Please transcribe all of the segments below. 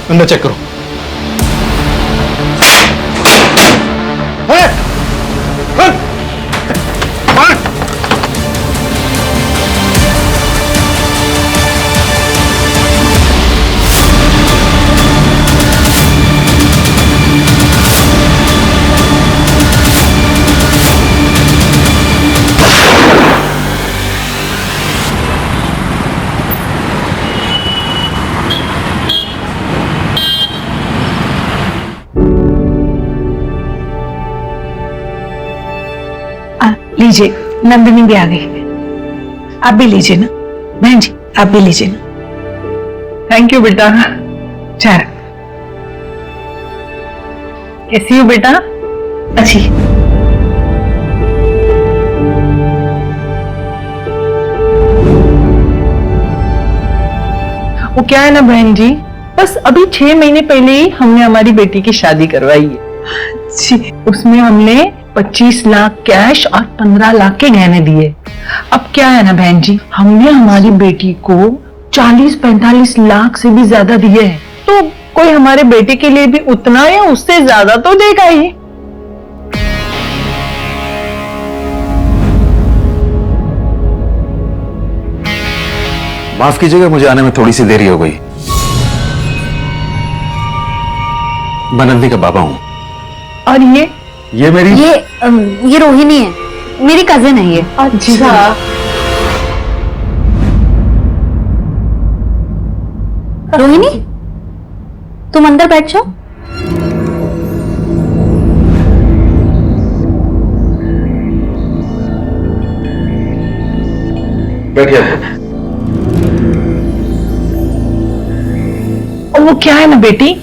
अंदर चेक करो। लीजिए, नंदिनी भी आ गई। आप भी लीजिए ना बहन जी, आप भी लीजिए ना। थैंक यू बेटा। चार कैसी हो बेटा? अच्छी। वो क्या है ना बहन जी, बस अभी 6 महीने पहले ही हमने हमारी बेटी की शादी करवाई है जी। उसमें हमने 25 लाख कैश और 15 लाख के गहने दिए। अब क्या है ना बहन जी, हमने हमारी बेटी को 40-45 लाख से भी ज्यादा दिए हैं, तो कोई हमारे बेटे के लिए भी उतना या उससे ज्यादा तो देगा ही। माफ कीजिएगा, मुझे आने में थोड़ी सी देरी हो गई। मैं नंदी का बाबा हूं। और ये मेरी ये रोहिणी है, मेरी कजिन है ये। अच्छा, रोहिणी, तुम अंदर बैठ जाओ। बैठिए। और वो क्या है ना बेटी,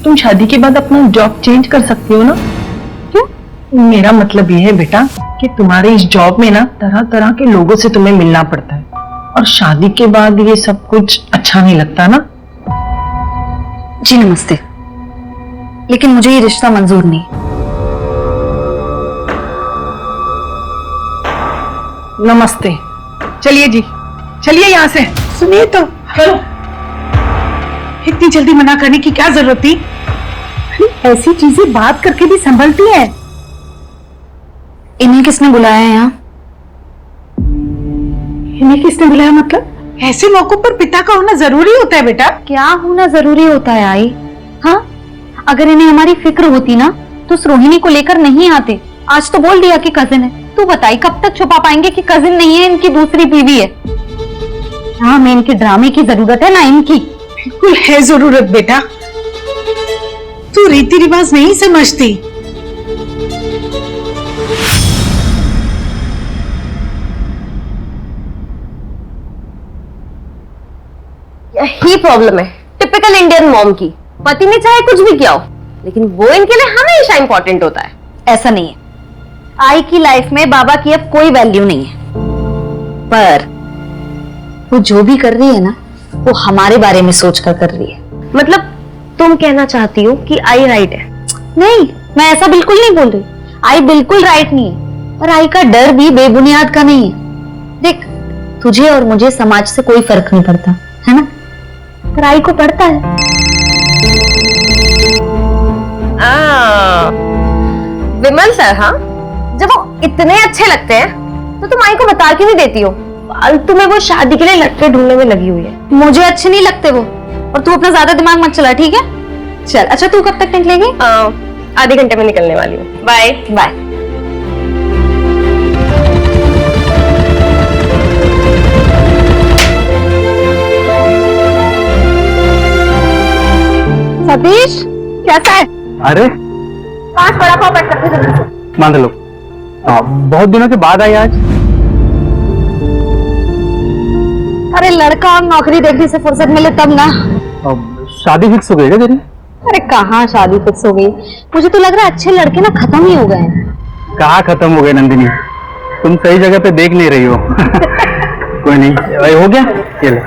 तुम शादी के बाद अपना जॉब चेंज कर सकती हो ना। क्यों? मेरा मतलब ये है बेटा कि तुम्हारे इस जॉब में ना तरह तरह के लोगों से तुम्हें मिलना पड़ता है, और शादी के बाद ये सब कुछ अच्छा नहीं लगता ना। जी नमस्ते, लेकिन मुझे ये रिश्ता मंजूर नहीं। नमस्ते, चलिए जी, चलिए यहाँ से। सुनिए तो, चलो। इतनी जल्दी मना करने की क्या जरूरत थी? ऐसी चीजें बात करके भी संभलती है। इन्हें किसने बुलाया है यहाँ? इन्हें किसने बुलाया मतलब? ऐसे मौकों पर पिता का होना जरूरी होता है बेटा। क्या होना जरूरी होता है आई? हाँ, अगर इन्हें हमारी फिक्र होती ना तो उस रोहिणी को लेकर नहीं आते। आज तो बोल दिया कि कजिन है। तू बताई कब तक छुपा पाएंगे कि कजिन नहीं है, इनकी दूसरी बीवी है। ना हमें इनके ड्रामे की जरूरत है ना इनकी। बिल्कुल है जरूरत बेटा, तू रीति रिवाज नहीं समझती। यही प्रॉब्लम है टिपिकल इंडियन मॉम की। पति ने चाहे कुछ भी किया हो, लेकिन वो इनके लिए हमेशा इंपॉर्टेंट होता है। ऐसा नहीं है, आई की लाइफ में बाबा की अब कोई वैल्यू नहीं है। पर वो जो भी कर रही है ना, वो हमारे बारे में सोचकर कर रही है। मतलब तुम कहना चाहती हो कि आई राइट है? नहीं, मैं ऐसा बिल्कुल नहीं बोल रही। आई बिल्कुल राइट नहीं है, और आई का डर भी बेबुनियाद का नहीं है। देख, तुझे और मुझे समाज से कोई फर्क नहीं पड़ता है ना, पर आई को पड़ता है। विमल सर, हाँ, जब वो इतने अच्छे लगते हैं तो तुम आई को बता क्यों नहीं देती हो? फालतू में वो शादी के लिए लड़के ढूंढने में लगी हुई है। मुझे अच्छे नहीं लगते वो, और तू अपना ज्यादा दिमाग मत चला, ठीक है? चल, अच्छा तू कब तक निकलेगी? आधे घंटे में निकलने वाली हूँ। Bye bye. सतीश, कैसा है? अरे 5 बड़ा पाव पैक करके जल्दी से। मान लो, बहुत दिनों के बाद आई आज। अरे लड़का और नौकरी देखने से फुर्सत मिले तब ना। शादी फिक्स हो गई क्या तेरी? अरे कहाँ शादी फिक्स हो गई? मुझे तो लग रहा है अच्छे लड़के ना खत्म ही हो गए हैं। कहाँ खत्म हो गए नंदिनी, तुम सही जगह पे देख नहीं रही हो। कोई नहीं, भाई हो गया ये ले।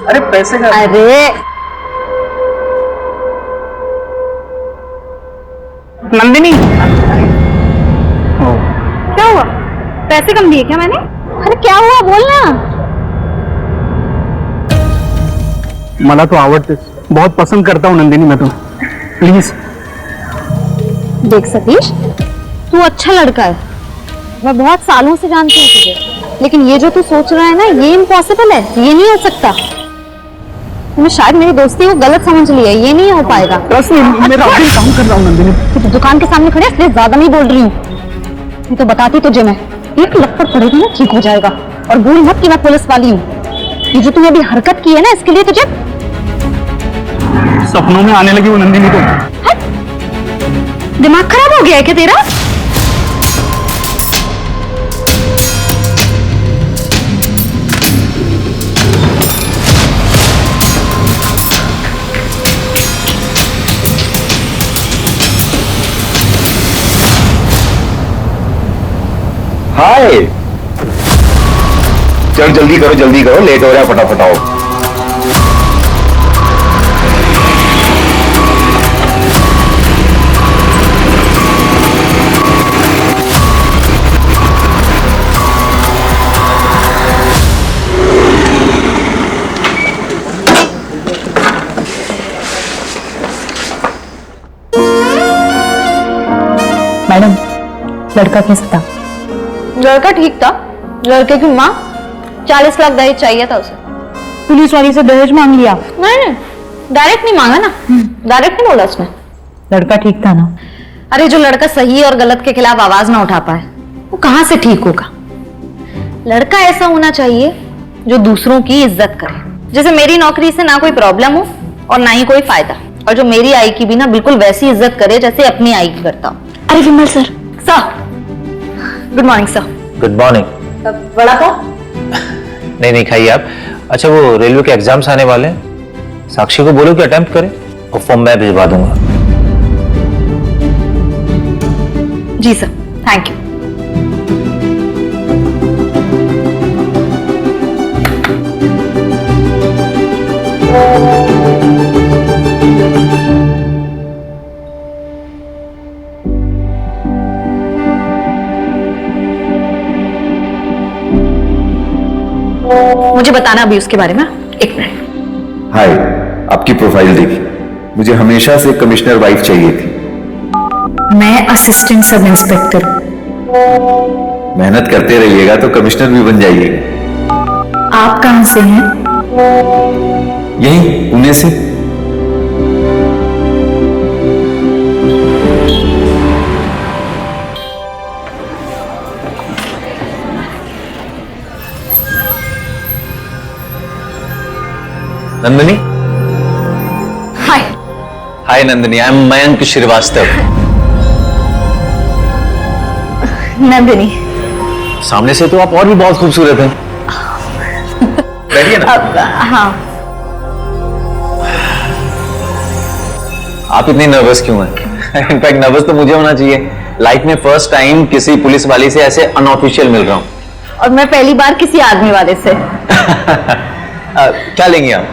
अरे पैसे का। अरे नंदिनी, क्या हुआ? पैसे कम दिए क्या मैंने? अरे क्या हुआ, बोलना। मला तो आवडतेस। बहुत पसंद करता हूँ नंदिनी मैं तुम्हें, प्लीज। देख सतीश, तू अच्छा लड़का है, मैं बहुत सालों से जानती हूँ तुझे, लेकिन ये जो तू सोच रहा है ना, ये इम्पॉसिबल है, ये नहीं हो सकता। तूने शायद मेरी दोस्ती को गलत समझ लिया, ये नहीं हो पाएगा। बस मेरा अभी काम कर रहा हूँ नंदिनी। तू दुकान के सामने खड़े इसलिए ज्यादा नहीं बोल रही हूँ, नहीं तो बताती तुझे मैं। एक लपड़ पड़ेगा ना ठीक हो जाएगा। और भूल मत कि मैं पुलिस वाली हूँ। ये जो तूने अभी हरकत की है ना, इसके लिए तुझे सपनों में आने लगी वो नंदिनी तो। दिमाग खराब हो गया है क्या तेरा? हाय, चल जल्दी करो, लेट हो रहा है, फटाफट आओ। मैडम, लड़का कैसा था? लड़का ठीक था। लड़के की माँ 40 लाख दहेज चाहिए था उसे। पुलिस वाली से दहेज मांग लिया? नहीं, डायरेक्ट नहीं मांगा ना, डायरेक्ट नहीं बोला उसने। लड़का ठीक था ना? अरे जो लड़का सही और गलत के खिलाफ आवाज ना उठा पाए, वो कहां से ठीक होगा? लड़का ऐसा होना चाहिए जो दूसरों की इज्जत करे। जैसे मेरी नौकरी से ना कोई प्रॉब्लम हो और ना ही कोई फायदा, और जो मेरी आई की भी ना बिल्कुल वैसी इज्जत करे जैसे अपनी आई की करता हूँ। अरे Vimal sir. Good morning sir. Good morning. बड़ा था? नहीं खाइए आप। अच्छा, वो रेलवे के एग्जाम्स आने वाले हैं, साक्षी को बोलो कि अटेम्प्ट करे, और फॉर्म मैं भिजवा दूंगा। जी सर, थैंक यू। मुझे बताना अभी उसके बारे में, एक मिनट। हाय, आपकी प्रोफाइल देखी, मुझे हमेशा से कमिश्नर वाइफ चाहिए थी। मैं असिस्टेंट सब इंस्पेक्टर। मेहनत करते रहिएगा तो कमिश्नर भी बन जाइएगा। आप कहां से हैं? यहीं पुणे से। नंदिनी। हाय। हाय नंदिनी, आई एम मयंक श्रीवास्तव। नंदिनी। सामने से तो आप और भी बहुत खूबसूरत हैं। बैठिए ना। हाँ। आप इतनी नर्वस क्यों हैं? इनफैक्ट नर्वस तो मुझे होना चाहिए। लाइफ में फर्स्ट टाइम किसी पुलिस वाली से ऐसे अनऑफिशियल मिल रहा हूँ। और मैं पहली बार किसी आदमी वाले से। क्या लेंगे आप?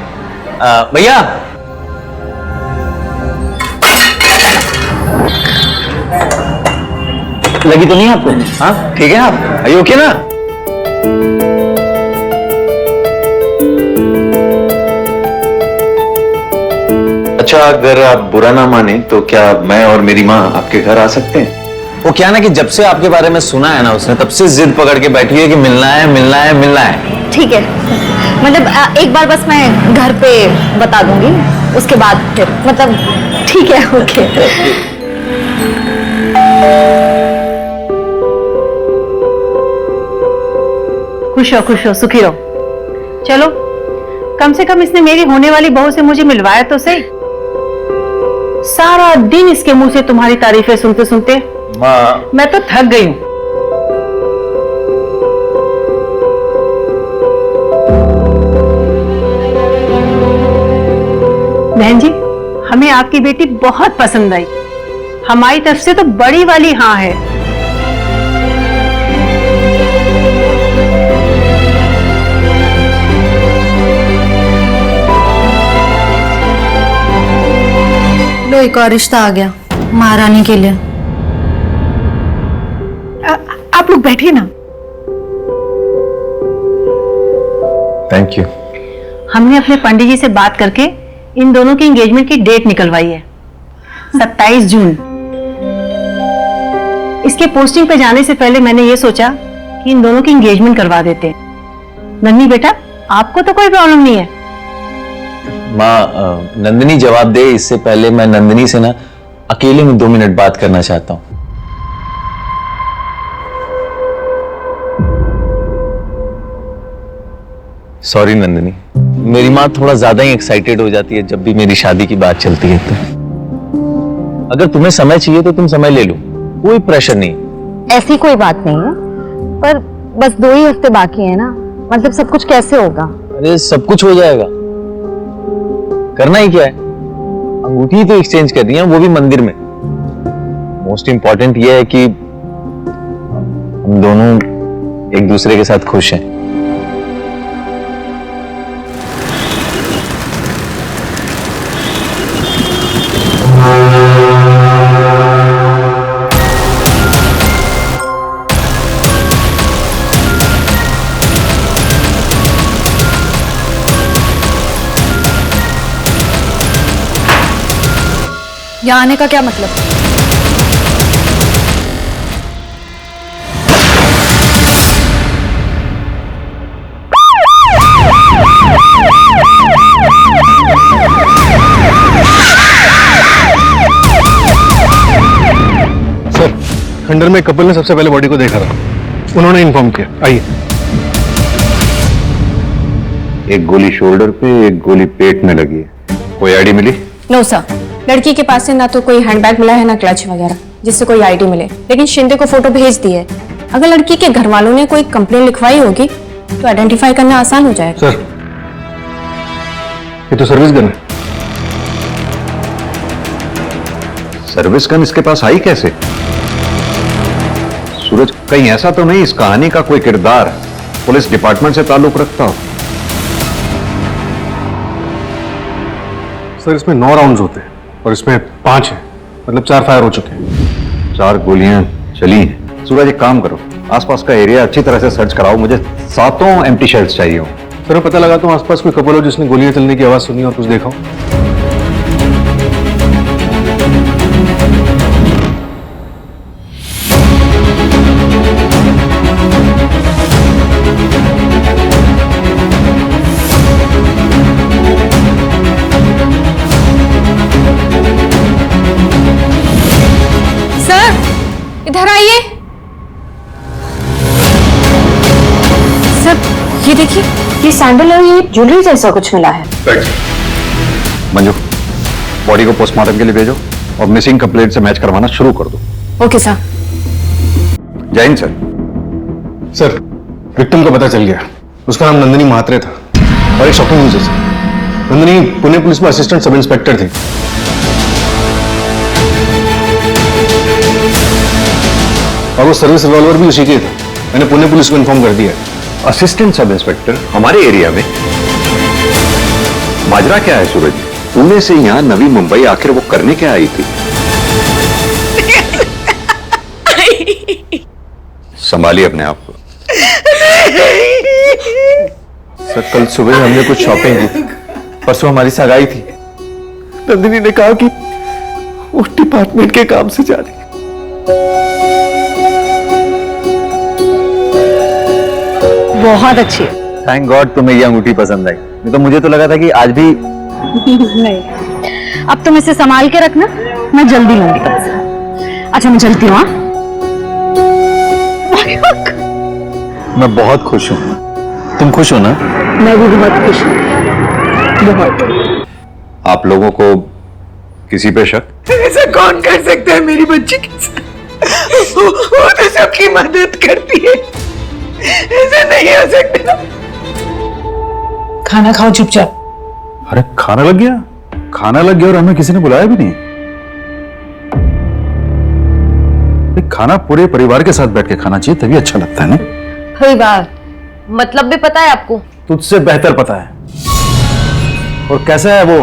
भैया। लगी तो नहीं आपको? हाँ ठीक है आप? आर यू ओके ना? अच्छा, अगर आप बुरा ना माने तो क्या मैं और मेरी माँ आपके घर आ सकते हैं? वो क्या ना कि जब से आपके बारे में सुना है ना उसने, तब से जिद पकड़ के बैठी है कि मिलना है मिलना है मिलना है। ठीक है, मतलब एक बार बस मैं घर पे बता दूंगी, उसके बाद फिर मतलब ठीक है। ओके। खुश हो सुखी रहो। चलो, कम से कम इसने मेरी होने वाली बहू से मुझे मिलवाया तो सही। सारा दिन इसके मुंह से तुम्हारी तारीफें सुनते सुनते माँ, मैं तो थक गई हूं। बहन जी, हमें आपकी बेटी बहुत पसंद आई। हमारी तरफ से तो बड़ी वाली हाँ है। लो, एक और रिश्ता आ गया महारानी के लिए। आप लोग बैठिए ना। Thank you. हमने अपने पंडित जी से बात करके इन दोनों की एंगेजमेंट की डेट निकलवाई है 27 जून। इसके पोस्टिंग पे जाने से पहले मैंने ये सोचा कि इन दोनों की एंगेजमेंट करवा देते हैं। नन्ही बेटा, आपको तो कोई प्रॉब्लम नहीं है? माँ, नंदिनी जवाब दे इससे पहले मैं नंदिनी से ना अकेले में 2 मिनट बात करना चाहता हूँ। सॉरी नंदिनी, मेरी माँ थोड़ा ज्यादा ही एक्साइटेड हो जाती है जब भी मेरी शादी की बात चलती है। तो अगर तुम्हें समय चाहिए तो तुम समय ले लो, कोई प्रेशर नहीं। ऐसी कोई बात नहीं है, पर बस 2 ही हफ्ते बाकी है ना, मतलब सब कुछ कैसे होगा? अरे सब कुछ हो जाएगा, करना ही क्या है, अंगूठी तो एक्सचेंज कर रही है, वो भी मंदिर में। मोस्ट इंपॉर्टेंट ये है कि हम दोनों एक दूसरे के साथ खुश हैं। यहाँ आने का क्या मतलब? सर, खंडर में कपल ने सबसे पहले बॉडी को देखा था, उन्होंने इन्फॉर्म किया। आइए। एक गोली शोल्डर पे, एक गोली पेट में लगी है। कोई आईडी मिली? नो सर, लड़की के पास से ना तो कोई हैंडबैग मिला है ना क्लच वगैरह जिससे कोई आईडी मिले, लेकिन शिंदे को फोटो भेज दी है। अगर लड़की के घर वालों ने कोई कंप्लेन लिखवाई होगी तो आइडेंटिफाई करना आसान हो जाएगा। सर, ये तो सर्विस गन है। सर्विस गन इसके पास आई कैसे? सूरज, कहीं ऐसा तो नहीं इस कहानी का कोई किरदार पुलिस डिपार्टमेंट से ताल्लुक रखता हो? सर, इसमें 9 राउंड्स होते हैं और इसमें 5 हैं, मतलब 4 फायर हो चुके हैं। 4 गोलियां चली हैं। सूरज, एक काम करो, आसपास का एरिया अच्छी तरह से सर्च कराओ, मुझे 7 एम्प्टी शेल्स चाहिए हो। सर, मैं पता लगाता हूँ आसपास कोई कपल हो जिसने गोलियां चलने की आवाज सुनी और कुछ देखा हो। इधर आइए। सर, ये देखिए, ये सैंडल और ये ज्वेलरी जैसा कुछ मिला है। मंजू, बॉडी को पोस्टमार्टम के लिए भेजो और मिसिंग कंप्लेंट से मैच करवाना शुरू कर दो। Okay sir. जय हिंद सर। सर, विक्टिम को पता चल गया, उसका नाम नंदिनी महात्रे था और एक शॉकिंग न्यूज है सर। नंदिनी पुणे पुलिस में असिस्टेंट सब इंस्पेक्टर थी। और वो सर्विस रिवॉल्वर भी उसी के था। मैंने पुणे पुलिस को इन्फॉर्म कर दिया। असिस्टेंट सब इंस्पेक्टर हमारे एरिया में? माजरा क्या है सूरज? पुणे से यहाँ नवी मुंबई आखिर वो करने क्या आई थी? संभालिए अपने आप को। सर, कल सुबह हमने कुछ शॉपिंग की, परसों हमारी सगाई थी। नंदिनी ने कहा कि वो डिपार्टमेंट के काम से जा रही। बहुत अच्छी है। थैंक गॉड तुम्हें ये अंगूठी पसंद आई, नहीं तो मुझे तो लगा था कि आज भी। नहीं, अब तुम इसे संभाल के रखना, मैं जल्दी लूंगी तुमसे। अच्छा, मैं चलती हूँ। मैं बहुत खुश हूँ, तुम खुश हो ना? मैं भी बहुत खुश हूँ, बहुत। आप लोगों को किसी पे शक? ऐसा कौन कर सकता है मेरी बच्ची के साथ? वो तो सबकी मदद करती है, ऐसा नहीं हो सकता। खाना खाओ चुपचाप। अरे खाना लग गया? खाना लग गया और हमें किसी ने बुलाया भी नहीं। खाना पूरे परिवार के साथ बैठ के खाना चाहिए, तभी अच्छा लगता है ना? परिवार मतलब भी पता है आपको? तुझसे बेहतर पता है। और कैसा है वो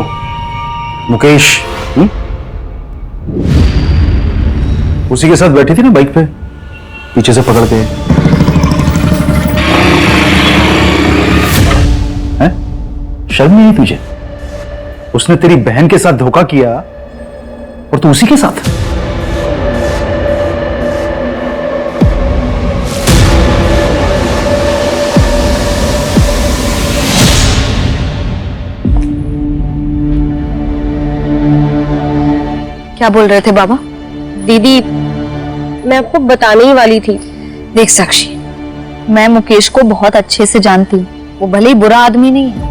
मुकेश? उसी के साथ बैठी थी ना बाइक पे, पीछे से पकड़ के। हैं? शर्म नहीं आई तुझे? उसने तेरी बहन के साथ धोखा किया और तू उसी के साथ। क्या बोल रहे थे बाबा? दीदी, मैं आपको बताने ही वाली थी। देख साक्षी, मैं मुकेश को बहुत अच्छे से जानती हूँ। वो भले ही बुरा आदमी नहीं है,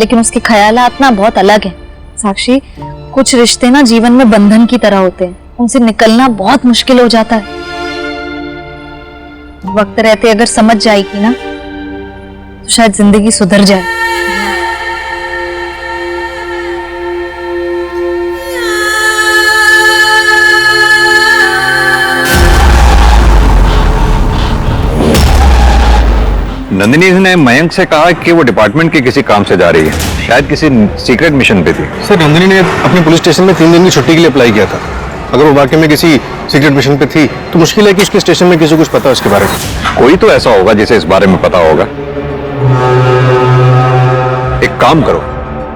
लेकिन उसके ख्यालात ना बहुत अलग है। साक्षी, कुछ रिश्ते ना जीवन में बंधन की तरह होते हैं, उनसे निकलना बहुत मुश्किल हो जाता है। वक्त रहते अगर समझ जाएगी ना तो शायद जिंदगी सुधर जाए। नंदिनी ने मयंक से कहा कि वो डिपार्टमेंट के किसी काम से जा रही है, शायद किसी सीक्रेट मिशन पे थी। सर, नंदिनी ने अपने पुलिस स्टेशन में 3 दिन की छुट्टी के लिए अप्लाई किया था। अगर वो वाकई में किसी सीक्रेट मिशन पे थी तो मुश्किल है कि उसके स्टेशन में किसी को कुछ पता है उसके बारे में। कोई तो ऐसा होगा जिसे इस बारे में पता होगा। एक काम करो,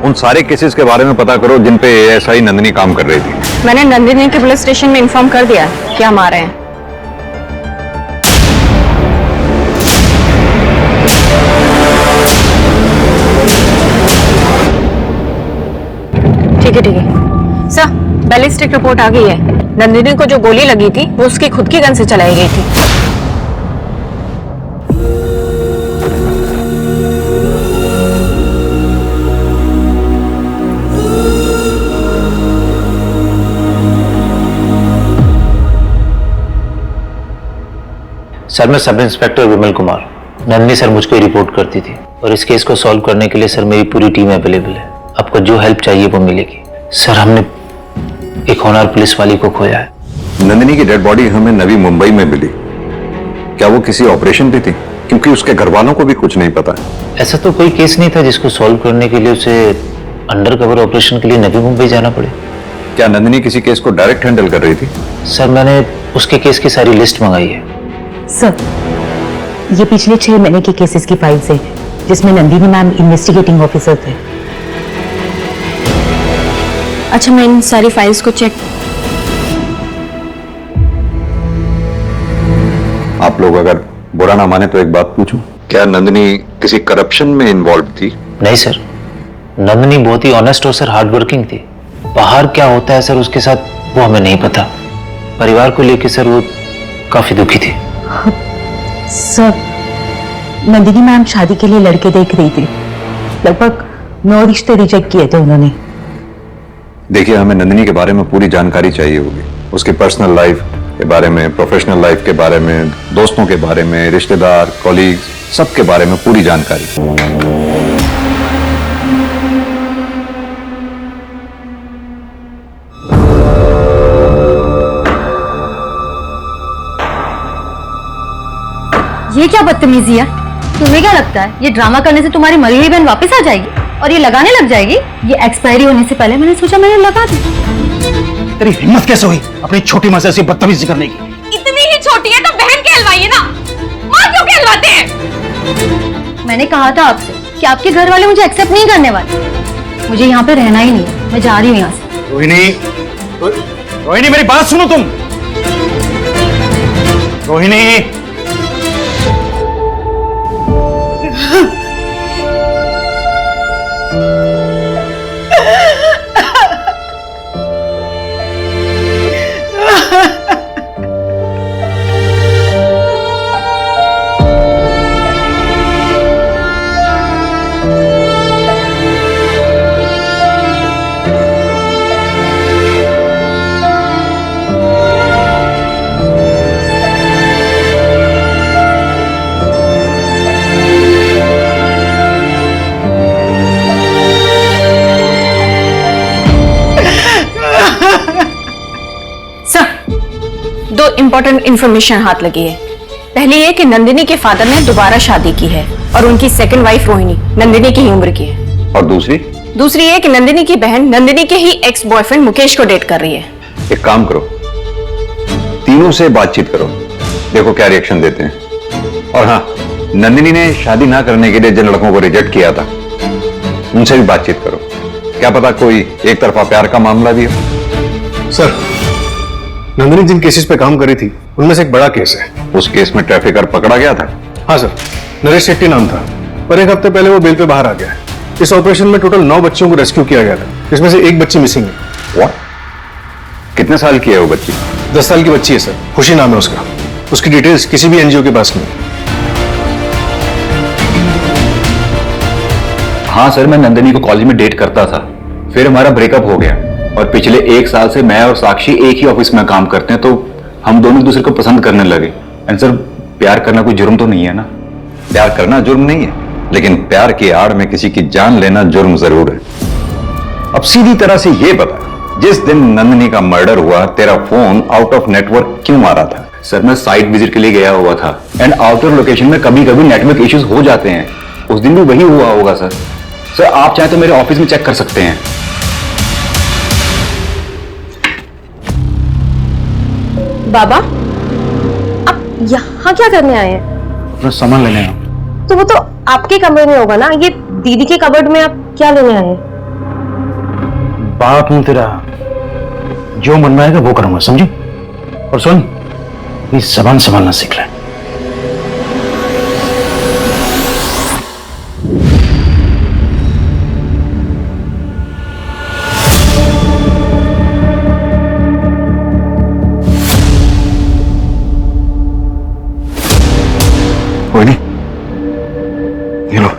उन सारे केसेस के बारे में पता करो जिन पे एएसआई नंदिनी काम कर रही थी। मैंने नंदिनी के पुलिस स्टेशन में इन्फॉर्म कर दिया कि हम आ रहे हैं। ठीक है सर, बैलिस्टिक रिपोर्ट आ गई है। नंदिनी को जो गोली लगी थी वो उसकी खुद की गन से चलाई गई थी। सर, मैं sub inspector Vimal Kumar. Nandini sir मुझको रिपोर्ट करती थी और इस केस को सॉल्व करने के लिए सर मेरी पूरी टीम अवेलेबल है। आपको जो हेल्प चाहिए वो मिलेगी। सर, हमने एक होनहार पुलिस वाली को खोया है। नंदिनी की डेड बॉडी हमें नवी मुंबई में मिली। क्या वो किसी ऑपरेशन पे थी? क्योंकि उसके घर वालों को भी कुछ नहीं पता। ऐसा तो कोई केस नहीं था जिसको सॉल्व करने के लिए उसे अंडर कवर ऑपरेशन के लिए नवी मुंबई जाना पड़े। क्या नंदिनी किसी केस को डायरेक्ट हैंडल कर रही थी? सर, मैंने उसके केस की सारी लिस्ट मंगाई है। सर, ये पिछले 6 महीने के केसेस की फाइल्स है जिसमें नंदिनी मैम इन्वेस्टिगेटिंग ऑफिसर थे। अच्छा, मैं इन सारी फाइल्स को चेक। आप लोग अगर बुरा ना माने तो एक बात पूछूं, क्या नंदिनी किसी करप्शन में इन्वॉल्व थी? नहीं सर, नंदिनी बहुत ही ऑनेस्ट और सर हार्ड वर्किंग थी। बाहर क्या होता है सर उसके साथ वो हमें नहीं पता। परिवार को लेकर सर वो काफी दुखी थी। सर, नंदिनी मैम शादी के लिए लड़के देख रही थी। लगभग 9 रिश्ते रिजेक्ट किए थे उन्होंने। देखिए, हमें नंदिनी के बारे में पूरी जानकारी चाहिए होगी। उसकी पर्सनल लाइफ के बारे में, प्रोफेशनल लाइफ के बारे में, दोस्तों के बारे में, रिश्तेदार, कॉलीग्स, सबके बारे में पूरी जानकारी। ये क्या बदतमीजी है? तुम्हें क्या लगता है ये ड्रामा करने से तुम्हारी मरी हुई बहन वापस आ जाएगी और ये लगाने लग जाएगी? ये एक्सपायरी होने से पहले मैंने सोचा मैंने लगा दी। तेरी हिम्मत कैसे हुई अपनी छोटी माँ से ऐसी बदतमीजी करने की? इतनी ही छोटी है तो बहन कहलवाइए ना, माँ क्यों कहलवाते हैं? मैंने कहा था आपसे कि आपके घर वाले मुझे एक्सेप्ट नहीं करने वाले। मुझे यहाँ पे रहना ही नहीं, मैं जा रही हूँ यहाँ से। रोहिणी, रोहिणी मेरी बात सुनो तुम। रोहिणी, दो इम्पोर्टेंट इंफॉर्मेशन हाथ लगी है। पहली ये कि नंदिनी के फादर ने दोबारा शादी की है और उनकी सेकंड वाइफ रोहिणी नंदिनी की ही उम्र की है। और दूसरी ये कि नंदिनी की बहन नंदिनी के ही एक्स बॉयफ्रेंड मुकेश को डेट कर रही है। एक काम करो, तीनों से बातचीत करो, देखो क्या रिएक्शन देते हैं। और हाँ, नंदिनी ने शादी ना करने के लिए जिन लड़कों को रिजेक्ट किया था उनसे भी बातचीत करो। क्या पता कोई एक तरफा प्यार का मामला भी हो। सर, नंदिनी जिन केसेस पे काम करी थी उनमें से एक बड़ा केस है। उस केस में ट्रैफिकर पकड़ा गया था। हाँ सर, नरेश शेट्टी नाम था, पर एक हफ्ते पहले वो बेल पे बाहर आ गया है। इस ऑपरेशन में टोटल 9 बच्चों को रेस्क्यू किया गया था, जिसमें से एक बच्ची मिसिंग है। What? कितने साल की है वो बच्ची? 10 साल की बच्ची है सर, खुशी नाम है उसका। उसकी डिटेल्स किसी भी एनजीओ के पास नहीं। हाँ सर, मैं नंदिनी को कॉलेज में डेट करता था, फिर हमारा ब्रेकअप हो गया और पिछले 1 साल से मैं और साक्षी एक ही ऑफिस में काम करते हैं, तो हम दोनों एक दूसरे को पसंद करने लगे। एंड सर, प्यार करना कोई जुर्म तो नहीं है ना? प्यार करना जुर्म नहीं है, लेकिन प्यार की आड़ में किसी की जान लेना जुर्म जरूर है। अब सीधी तरह से ये बता, जिस दिन नंदिनी का मर्डर हुआ तेरा फोन आउट ऑफ नेटवर्क क्यों मारा था? सर, मैं साइट विजिट के लिए गया हुआ था एंड आउटर लोकेशन में कभी कभी नेटवर्क इश्यूज हो जाते हैं। उस दिन भी वही हुआ होगा सर। सर, आप चाहें तो मेरे ऑफिस में चेक कर सकते हैं। बाबा, आप यहाँ क्या करने आए हैं? अपना सामान लेने आया। तो वो तो आपके कमरे में होगा ना, ये दीदी के कबर्ड में आप क्या लेने आए हैं? बाप हूं तेरा, जो मन में आएगा वो करूंगा, समझी? और सुन, प्लीज जबान संभालना सीख ले। कोई नहीं, ये लो,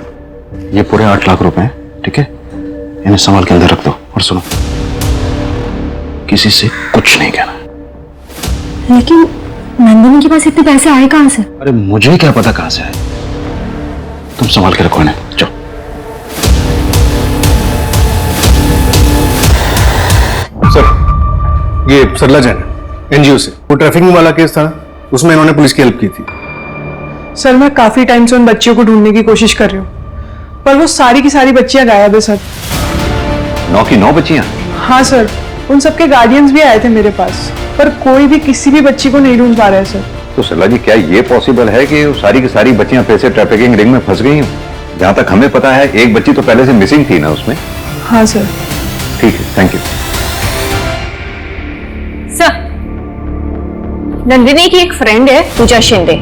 ये पूरे 8 लाख रुपए हैं, ठीक है? इन्हें संभाल के अंदर रख दो। और सुनो, किसी से कुछ नहीं कहना। लेकिन नंदिनी के पास इतने पैसे आए कहां से? अरे मुझे क्या पता कहां से आए, तुम संभाल के रखो इन्हें। चलो। सर, ये सरला जैन एनजीओ से, वो ट्रैफिकिंग वाला केस था, उसमें इन्होंने पुलिस की हेल्प की थी। सर, मैं काफी टाइम से उन बच्चियों को ढूंढने की कोशिश कर रही हूँ, पर वो सारी की सारी बच्चियां गायब है सर। 9 की 9 बच्चियां? हाँ सर, उन सबके गार्डियंस भी आए थे मेरे पास, पर कोई भी किसी भी बच्ची को नहीं ढूंढ पा रहा है सर। तो सरला जी, क्या ये पॉसिबल है कि वो सारी की सारी बच्चियां पैसे ट्रैफिकिंग रिंग में फंस गई हूँ? जहां तक हमें पता है एक बच्ची तो पहले से मिसिंग थी ना उसमें। हाँ सर। ठीक है, थैंक यू। सर, नंदिनी की एक फ्रेंड है पूजा शिंदे,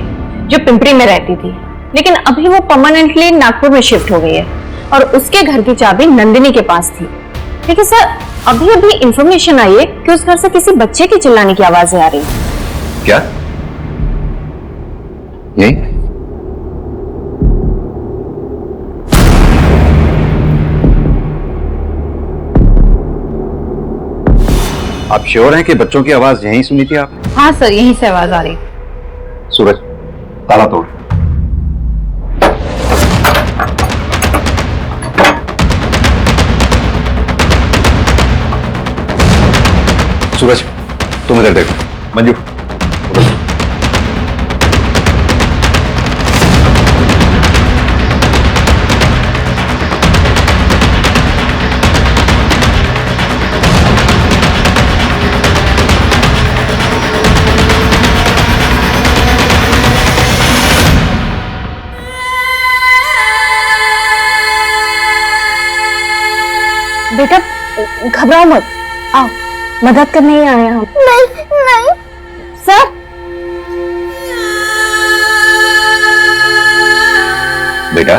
जो पिंपरी में रहती थी, लेकिन अभी वो परमानेंटली नागपुर में शिफ्ट हो गई है और उसके घर की चाबी नंदिनी के पास थी। लेकिन सर, अभी अभी इंफॉर्मेशन आई है कि उस घर से किसी बच्चे की चिल्लाने की आवाजें आ रही हैं। क्या? यही? आप श्योर हैं कि बच्चों की आवाज यहीं सुनी थी आपने? हाँ सर, यहीं से आवाज आ रही। सूरज, ताला तोड़। सूरज, तुम इधर देखो। मंजू, उधर। बेटा, घबराओ मत, आओ, मदद करने ही आए हम। नहीं नहीं सर। बेटा,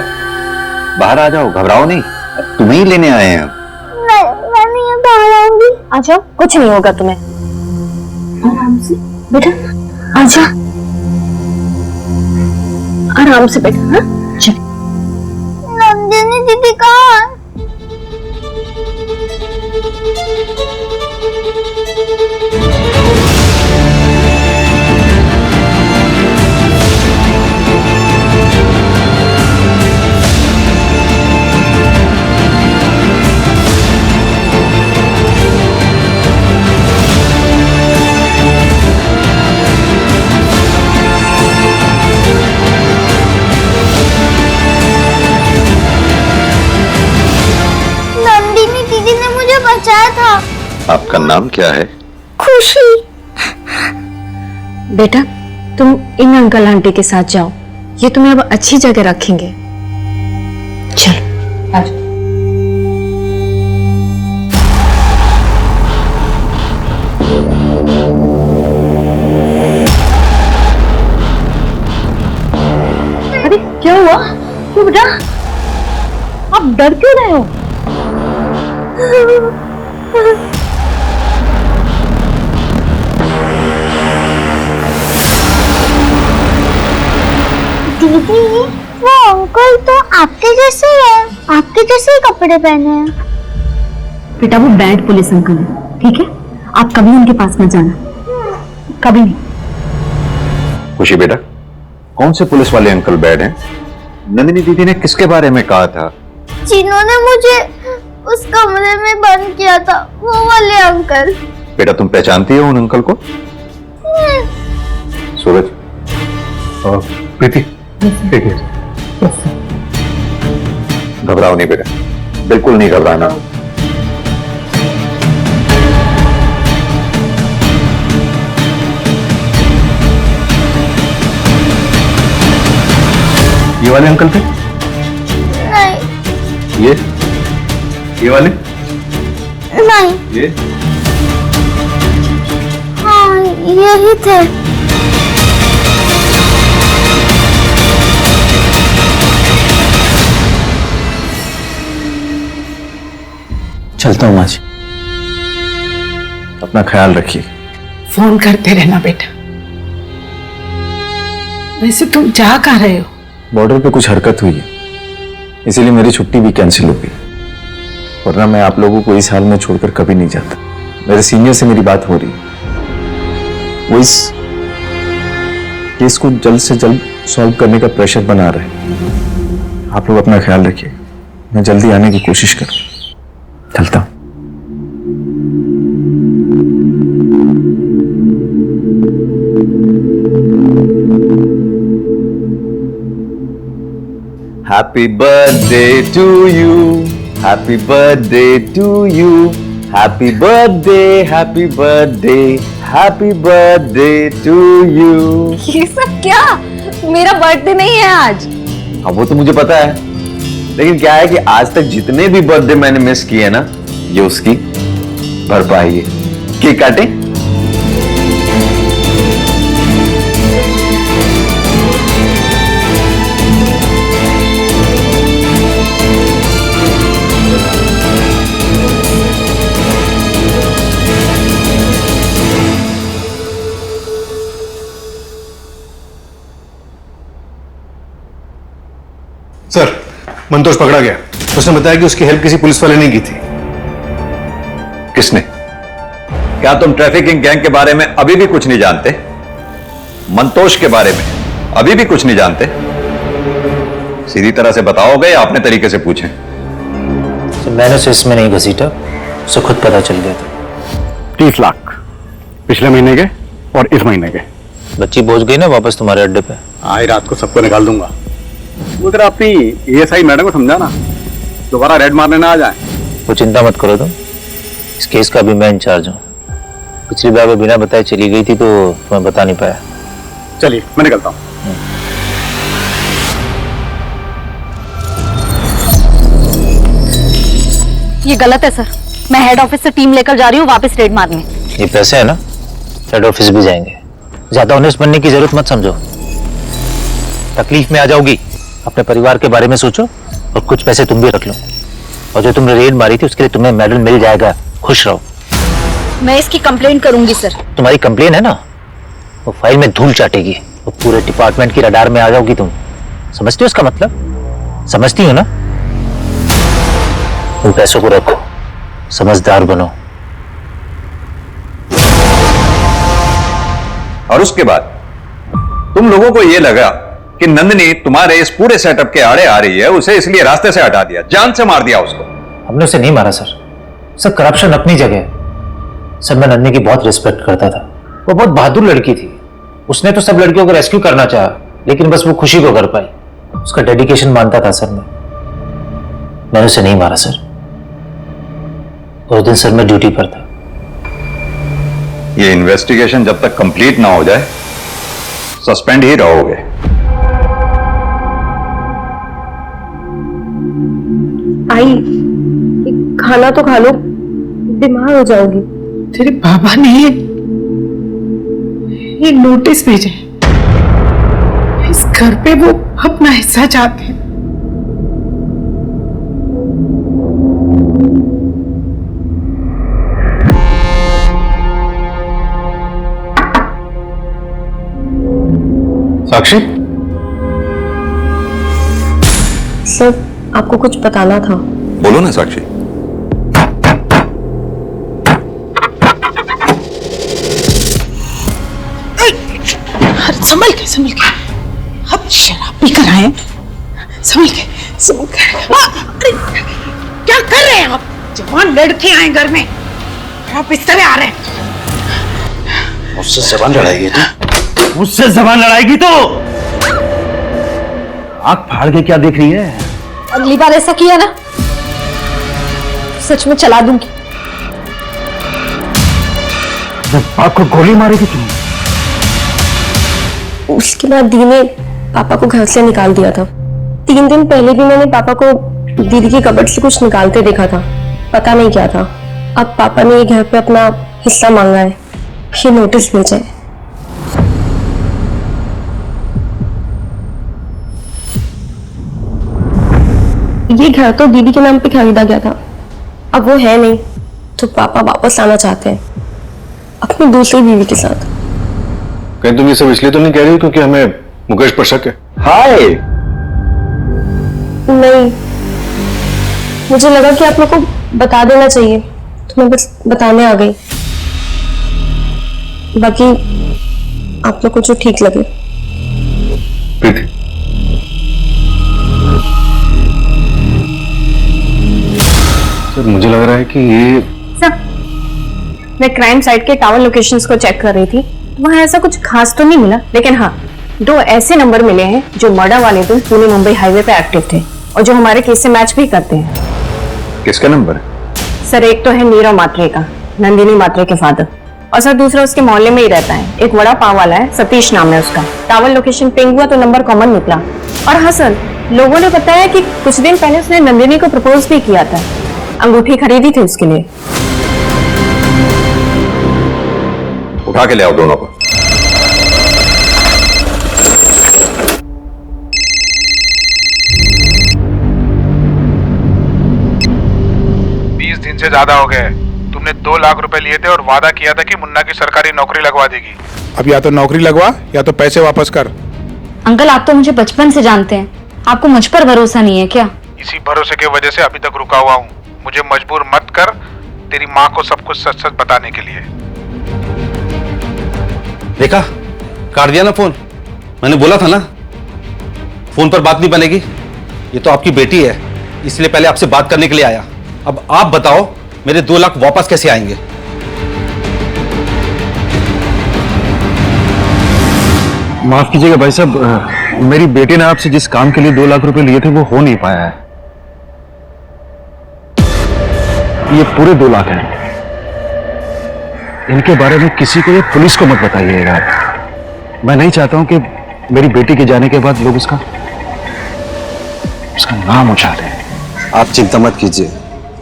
बाहर आ जाओ, घबराओ नहीं, तुम्हें ही लेने आए हैं हम। मैं नहीं बाहर आऊंगी। आ जाओ, कुछ नहीं होगा तुम्हें। आराम से बेटा, आ जा, आराम से बेटा। हाँ, चल। नंदिनी दीदी कहाँ है? आपका नाम क्या है? खुशी। बेटा, तुम इन अंकल आंटी के साथ जाओ, ये तुम्हें अब अच्छी जगह रखेंगे। चलो, आ जाओ। क्यों बेटा? आप डर क्यों रहे हो? दीदी, वो अंकल तो आपके जैसे ही है, आपके जैसे ही कपड़े पहने हैं। बेटा वो बैड पुलिस अंकल है, ठीक है? आप कभी उनके पास मत जाना, कभी नहीं। खुशी बेटा, कौन से पुलिस वाले अंकल बैड हैं? नंदिनी दीदी ने किसके बारे में कहा था? जिन्होंने मुझे उस कमरे में बंद किया था, वो वाले अंकल। बेटा तुम पहचानती हो उन अंकल को? सूरज और प्रीति, ठीक है। घबराओ नहीं बेटा, बिल्कुल नहीं घबराना। ये वाले अंकल थे? नहीं। ये वाले? नहीं। ये? हाँ, यही थे। चलता हूँ माँ जी, अपना ख्याल रखिए। फोन करते रहना बेटा। वैसे तुम जा कहाँ रहे हो? बॉर्डर पे कुछ हरकत हुई है, इसीलिए मेरी छुट्टी भी कैंसिल हो गई। वरना मैं आप लोगों को इस हाल में छोड़कर कभी नहीं जाता। मेरे सीनियर से मेरी बात हो रही है, वो इस केस को जल्द से जल्द सॉल्व करने का प्रेशर बना रहे हैं। आप लोग अपना ख्याल रखिए, मैं जल्दी आने की कोशिश करूँ। चलता हूँ। Happy birthday to you, happy birthday to you, happy birthday, happy birthday, happy birthday to you। ये सब क्या? मेरा बर्थडे नहीं है आज। हाँ वो तो मुझे पता है, लेकिन क्या है कि आज तक जितने भी बर्थडे मैंने मिस किए ना, ये उसकी भरपाई है। केक काटे? सर, मंतोष पकड़ा गया। उसने बताया कि उसकी हेल्प किसी पुलिस वाले ने की थी। किसने? क्या तुम ट्रैफिकिंग गैंग के बारे में अभी भी कुछ नहीं जानते? मंतोष के बारे में अभी भी कुछ नहीं जानते? सीधी तरह से बताओगे या अपने तरीके से पूछें? तो मैंने से इसमें नहीं घसीटा, उसे खुद पता चल गया था। 30 लाख पिछले महीने के और इस महीने के। बच्ची पहुंच गई ना वापस तुम्हारे अड्डे पे? आज रात को सबको निकाल दूंगा। वो जरा अपनी एएसआई मैडम को समझाना, दोबारा रेड मारने ना आ जाए। वो चिंता मत करो तुम, इस केस का भी मैं इंचार्ज हूँ। पिछली बार वो बिना बताए चली गई थी तो तुम्हें बता नहीं पाया। चलिए मैं निकलता हूँ। ये गलत है सर, मैं हेड ऑफिस से टीम लेकर जा रही हूँ वापस रेड मारने। ये पैसे है ना, हेड ऑफिस भी जाएंगे। ज्यादा ऑनेस्ट बनने की जरूरत मत समझो, तकलीफ में आ जाओगी। अपने परिवार के बारे में सोचो और कुछ पैसे तुम भी रख लो। और जो तुमने रेड मारी थी उसके लिए तुम्हें मेडल मिल जाएगा। खुश रहो। मैं इसकी कंप्लेन करूंगी सर। तुम्हारी कंप्लेन है ना, वो फाइल में धूल चाटेगी, वो पूरे डिपार्टमेंट की रडार में आ जाओगी तुम। समझती हो इसका मतलब? समझती हो ना? उन पैसों को रखो, समझदार बनो। और उसके बाद तुम लोगों को यह लगा कि नंदिनी तुम्हारे इस पूरे सेटअप के आड़े आ रही है, उसे इसलिए रास्ते से हटा दिया, जान से मार दिया उसको। हमने उसे नहीं मारा सर, सब करप्शन अपनी जगह। सर मैं नंदिनी की बहुत रिस्पेक्ट करता था, वो बहुत बहादुर लड़की थी। उसने तो सब लड़कियों को रेस्क्यू करना चाहा, लेकिन बस वो खुशी को कर पाई। उसका डेडिकेशन मानता था सर मैंने उसे नहीं मारा सर। उस दिन सर मैं ड्यूटी पर था। ये इन्वेस्टिगेशन जब तक कंप्लीट ना हो जाए सस्पेंड ही रहोगे। आई, खाना तो खा लो, बीमार हो जाओगी। तेरे बाबा ने ये नोटिस भेजे, इस घर पे वो अपना हिस्सा चाहते हैं। साक्षी, सर आपको कुछ बताना था। बोलो ना साक्षी। संभल के अब शराब पी कर आए। संभल के अरे क्या कर रहे हैं आप? जवान लड़के आए घर में, आप इस तरह आ रहे हैं। मुझसे जबान लड़ाएगी तो? मुझसे जबान लड़ाएगी तो आंख फाड़ के क्या देख रही है? अगली बार ऐसा किया ना सच में चला दूंगी। जब बाप को गोली मारेगी तुम? उसके बाद दी ने पापा को घर से निकाल दिया था। 3 दिन पहले भी मैंने पापा को दीदी की कबर्ड से कुछ निकालते देखा था, पता नहीं क्या था। अब पापा ने ये घर पे अपना हिस्सा मांगा है, ये नोटिस भेजा है। ये घर तो दीदी के नाम पे खरीदा गया था, अब वो है नहीं, तो पापा वापस आना चाहते हैं अपनी दूसरी बीवी के साथ। कहीं तुम ये सब इसलिए तो नहीं कह रही हो क्योंकि हमें मुकेश पर शक है? हाय, नहीं, मुझे लगा कि आप लोग को बता देना चाहिए, तो मैं बस बताने आ गई। बाकी आप लोग को जो ठीक लगे। प्रीति, सर मुझे लग रहा है कि ये सर, मैं क्राइम साइट के टावर लोकेशंस को चेक कर रही थी, वहाँ ऐसा कुछ खास तो नहीं मिला, लेकिन हाँ 2 ऐसे नंबर मिले हैं जो मर्डर वाले दिन पुणे मुंबई हाईवे पे एक्टिव थे और जो हमारे केस से मैच भी करते हैं। किसका नंबर है? सर एक तो है नीरव मात्रे का, नंदिनी मात्रे के फादर, और सर दूसरा उसके मोहल्ले में ही रहता है, एक वड़ा पाव वाला है, सतीश नाम है उसका। टावर लोकेशन पिंग हुआ तो नंबर कॉमन निकला। और हाँ सर, लोगों ने बताया कि कुछ दिन पहले उसने नंदिनी को प्रपोज भी किया था, अंगूठी खरीदी थी उसके लिए। उठा के ले आओ दोनों को। दिन से ज्यादा हो गए। तुमने 2 लाख रुपए लिए थे और वादा किया था कि मुन्ना की सरकारी नौकरी लगवा देगी। अब या तो नौकरी लगवा या तो पैसे वापस कर। अंकल आप तो मुझे बचपन से जानते हैं, आपको मुझ पर भरोसा नहीं है क्या? इसी भरोसे की वजह से अभी तक रुका हुआ हूँ। मुझे मजबूर मत कर तेरी माँ को सब कुछ सच सच बताने के लिए। देखा, काट दिया ना फोन। मैंने बोला था ना फोन पर बात नहीं बनेगी। ये तो आपकी बेटी है, इसलिए पहले आपसे बात करने के लिए आया। अब आप बताओ मेरे 2 लाख वापस कैसे आएंगे? माफ कीजिएगा भाई साहब, मेरी बेटी ने आपसे जिस काम के लिए 2 लाख रुपए लिए थे वो हो नहीं पाया है। ये पूरे 2 लाख हैं। इनके बारे में किसी को, ये पुलिस को मत बताइएगा। मैं नहीं चाहता हूं कि मेरी बेटी के जाने के बाद लोग उसका नाम उछालें। आप चिंता मत कीजिए,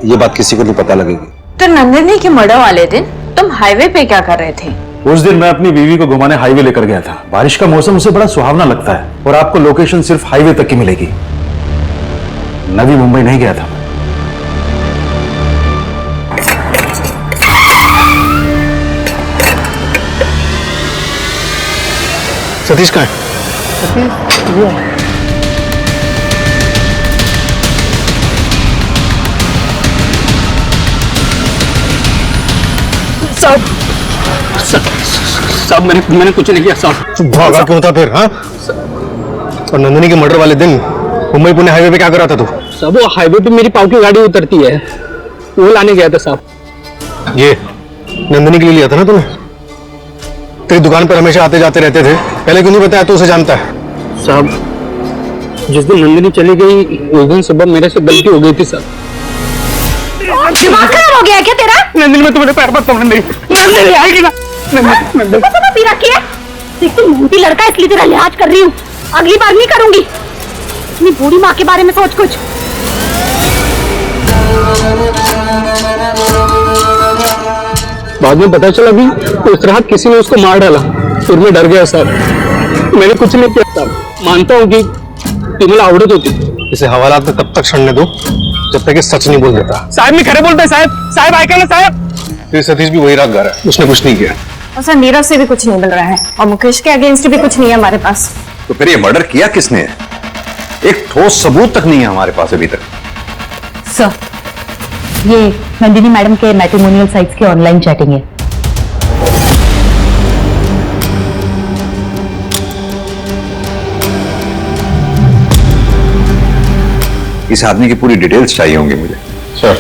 ये बात किसी को नहीं पता लगेगी। तो नंदिनी के मर्डर वाले दिन तुम हाईवे पे क्या कर रहे थे? उस दिन मैं अपनी बीवी को घुमाने हाईवे लेकर गया था। बारिश का मौसम उसे बड़ा सुहावना लगता है और आपको लोकेशन सिर्फ हाईवे तक की मिलेगी। नवी मुंबई नहीं गया था। सतीश कहाँ है? साहब मैंने कुछ नहीं किया साहब। भागा क्यों था फिर? हाँ, और नंदिनी के मर्डर वाले दिन मुंबई पुणे हाईवे पे क्या कर रहा था तू? साहब वो हाईवे पे मेरी पाव की गाड़ी उतरती है, वो लाने गया था साहब। ये नंदिनी के लिए लिया था ना तूने? तेरी दुकान पर हमेशा आते जाते रहते थे, पहले क्यों नहीं बताया? तू उसे जानता है। साहब जिस दिन नंदिनी चली गई उस दिन सुबह मेरे से गलती हो गई थी साहब। दिमाग खराब हो गया है क्या तेरा? नंदिनी मैं तुम्हारे पैर पर पकड़ नहीं, नंदिनी आएगी ना। नंदिनी पी रखी है, देख तू मोटी लड़का इसलिए तेरा लिहाज कर रही हूँ, अगली बार नहीं करूंगी। अपनी बूढ़ी माँ के बारे में सोच कुछ। बाद में पता चला भी उस रात किसी ने उसको मार डाला, फिर मैं डर गया साहब। मैंने कुछ नहीं किया साहब, मानता हूँ कि तुम्हें आवड़त होती। इसे हवालात में तब तक सड़ने दो जब तक ये सच नहीं बोल देता। साहब मैं खरे बोलता है साहब, साहब आए ना साहब। फिर सतीश भी वही रात गा रहा है, उसने कुछ नहीं किया। और सर नीरव से भी कुछ नहीं मिल रहा है और मुकेश के अगेंस्ट भी कुछ नहीं है हमारे पास। तो फिर ये मर्डर किया किसने है? एक ठोस सबूत तक नहीं है हमारे पास अभी तक। सर, ये नंदिनी मैडम के मैट्रिमोनियल साइट्स की ऑनलाइन चैटिंग है। इस आदमी की पूरी डिटेल्स चाहिए होंगी मुझे। सर,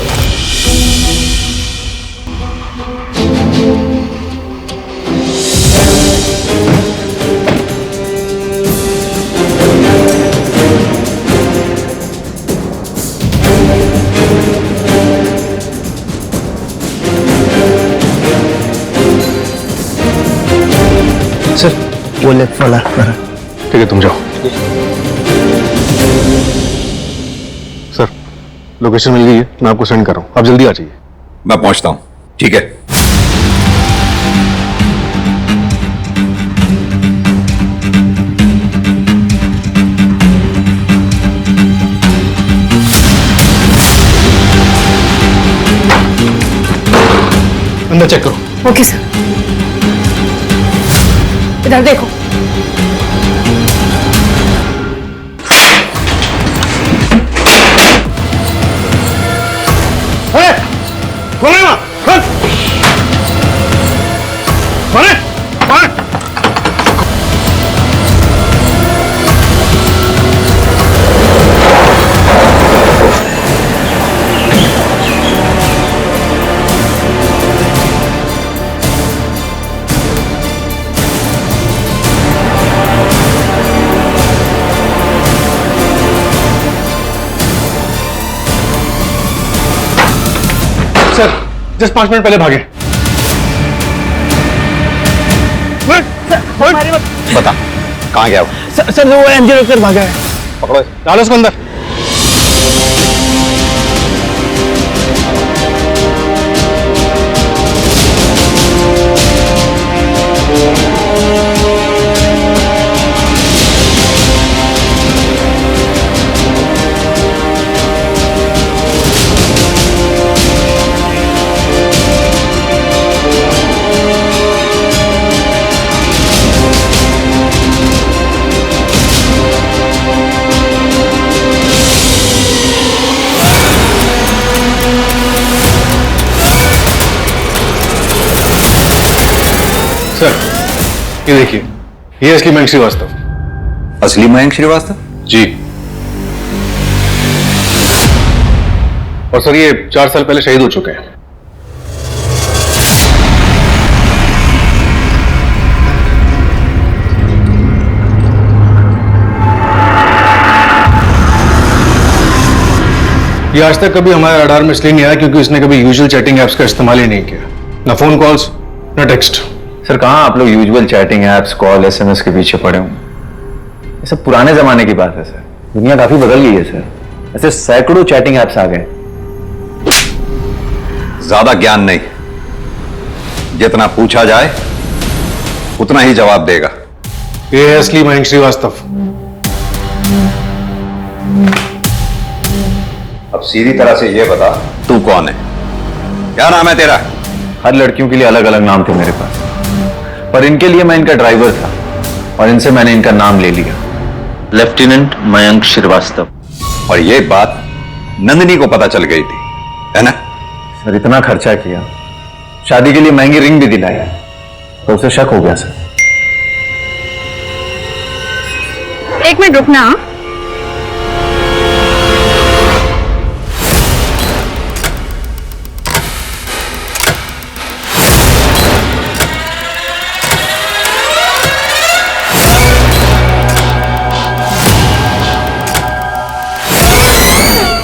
सर वो लेफ्ट वाला ठीक है, तुम जाओ। सर, लोकेशन मिल गई है, मैं आपको सेंड कर रहा हूँ, आप जल्दी आ जाइए। मैं पहुंचता हूं, ठीक है। अंदर चेक करो। Okay sir. इधर देखो। खोले ना, खोल। खोले, खोले। सर, जस्ट 5 मिनट पहले भागे। बता कहां गया वो? सर वो एमजे रोककर भागा है। पकड़ो, डालो उसको अंदर। सर, ये देखिए, ये असली मयंक श्रीवास्तव। असली मयंक श्रीवास्तव? जी। और सर ये 4 साल पहले शहीद हो चुके हैं। ये आज तक कभी हमारे रडार में इसलिए नहीं आया क्योंकि इसने कभी यूजुअल चैटिंग एप्स का इस्तेमाल ही नहीं किया, ना फोन कॉल्स ना टेक्स्ट। सर, कहाँ आप लोग usual chatting apps, call, SMS के पीछे पड़े होंगे। ये सब पुराने जमाने की बात है सर, दुनिया काफी बदल गई है सर। ऐसे सैकड़ों चैटिंग एप्स आ गए। ज्यादा ज्ञान नहीं, जितना पूछा जाए उतना ही जवाब देगा। ये है असली मयंक श्रीवास्तव। अब सीधी तरह से ये बता, तू कौन है? क्या नाम है तेरा? हर लड़कियों के लिए अलग अलग नाम थे मेरे पास, पर इनके लिए मैं इनका ड्राइवर था और इनसे मैंने इनका नाम ले लिया, लेफ्टिनेंट मयंक श्रीवास्तव। और ये बात नंदिनी को पता चल गई थी, है ना? सर, इतना खर्चा किया, शादी के लिए महंगी रिंग भी दिलाई, तो उसे शक हो गया सर। एक मिनट रुकना।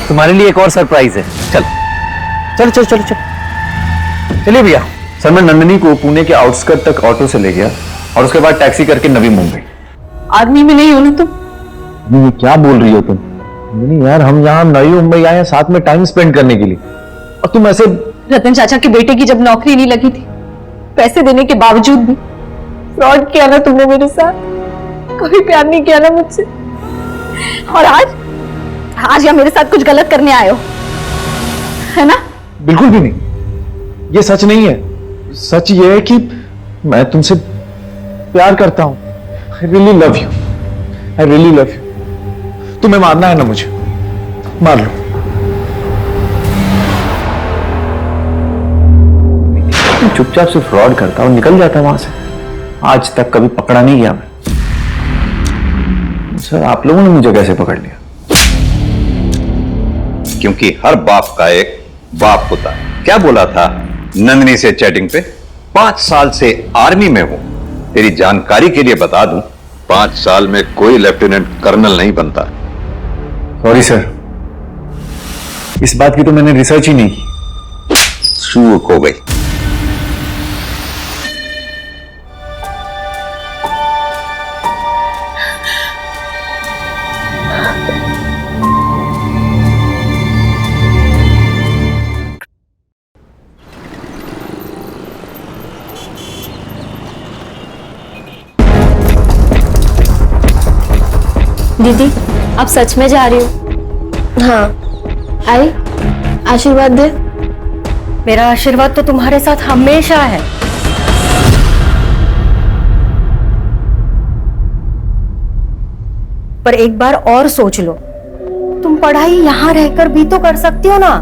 तुम्हारे लिए एक और सरप्राइज है। चल चल चल चल चल चलिए भैया। सर, मैं नंदिनी को पुणे के आउटस्कर्ट तक ऑटो से ले गया और उसके बाद टैक्सी करके नवी मुंबई। आदमी में नहीं हो ना तुम? ये क्या बोल रही हो तुम? नहीं यार, हम यहाँ नवी मुंबई आए हैं साथ में टाइम स्पेंड करने के लिए, और तुम ऐसे। रतन चाचा के बेटे की जब नौकरी नहीं लगी थी, पैसे देने के बावजूद भी फ्रॉड किया ना तुमने मेरे साथ। कभी प्यार नहीं किया ना मुझसे। और आज या मेरे साथ कुछ गलत करने आए हो, है ना? बिल्कुल भी नहीं, ये सच नहीं है। सच ये है कि मैं तुमसे प्यार करता हूं। I really love you। I really love you. तुम्हें मारना है ना मुझे, मार लो। चुपचाप से फ्रॉड करता और निकल जाता वहां से। आज तक कभी पकड़ा नहीं गया मैं। सर आप लोगों ने मुझे कैसे पकड़ लिया? क्योंकि हर बाप का एक बाप होता है। क्या बोला था नंदिनी से चैटिंग पे? 5 साल से आर्मी में हूं। तेरी जानकारी के लिए बता दूं, 5 साल में कोई लेफ्टिनेंट कर्नल नहीं बनता। सॉरी सर, इस बात की तो मैंने रिसर्च ही नहीं की। चूक हो गई। दीदी आप सच में जा रही हो? हाँ। आई आशीर्वाद दे। मेरा आशीर्वाद तो तुम्हारे साथ हमेशा है। पर एक बार और सोच लो, तुम पढ़ाई यहाँ रहकर भी तो कर सकती हो ना।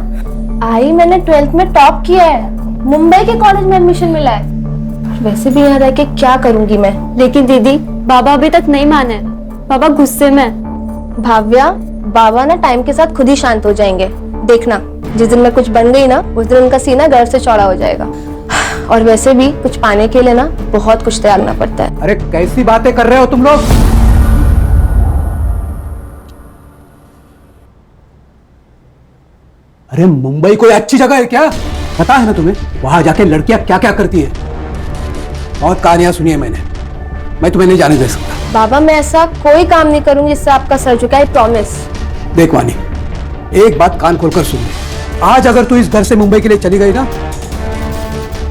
आई मैंने 12th में टॉप किया है, मुंबई के कॉलेज में एडमिशन मिला है। वैसे भी यहाँ रह के क्या करूंगी मैं। लेकिन दीदी बाबा अभी तक नहीं माने, बाबा गुस्से में। भाव्या बाबा ना टाइम के साथ खुद ही शांत हो जाएंगे, देखना। जिस दिन मैं कुछ बन गई ना, उस दिन उनका सीना गर्व से चौड़ा हो जाएगा। और वैसे भी कुछ पाने के लिए ना बहुत कुछ त्यागना पड़ता है। अरे कैसी बातें कर रहे हो तुम लोग? अरे मुंबई कोई अच्छी जगह है क्या? पता है ना तुम्हें वहां जाके लड़कियां क्या क्या करती हैं? बहुत कहानियां सुनी है मैंने, मैं तुम्हें नहीं जाने दे सकता। बाबा मैं ऐसा कोई काम नहीं करूंगी जिससे आपका सर झुकाए, प्रॉमिस। देख वानी, एक बात कान खोलकर सुन ले। आज अगर तू इस घर से मुंबई के लिए चली गई ना,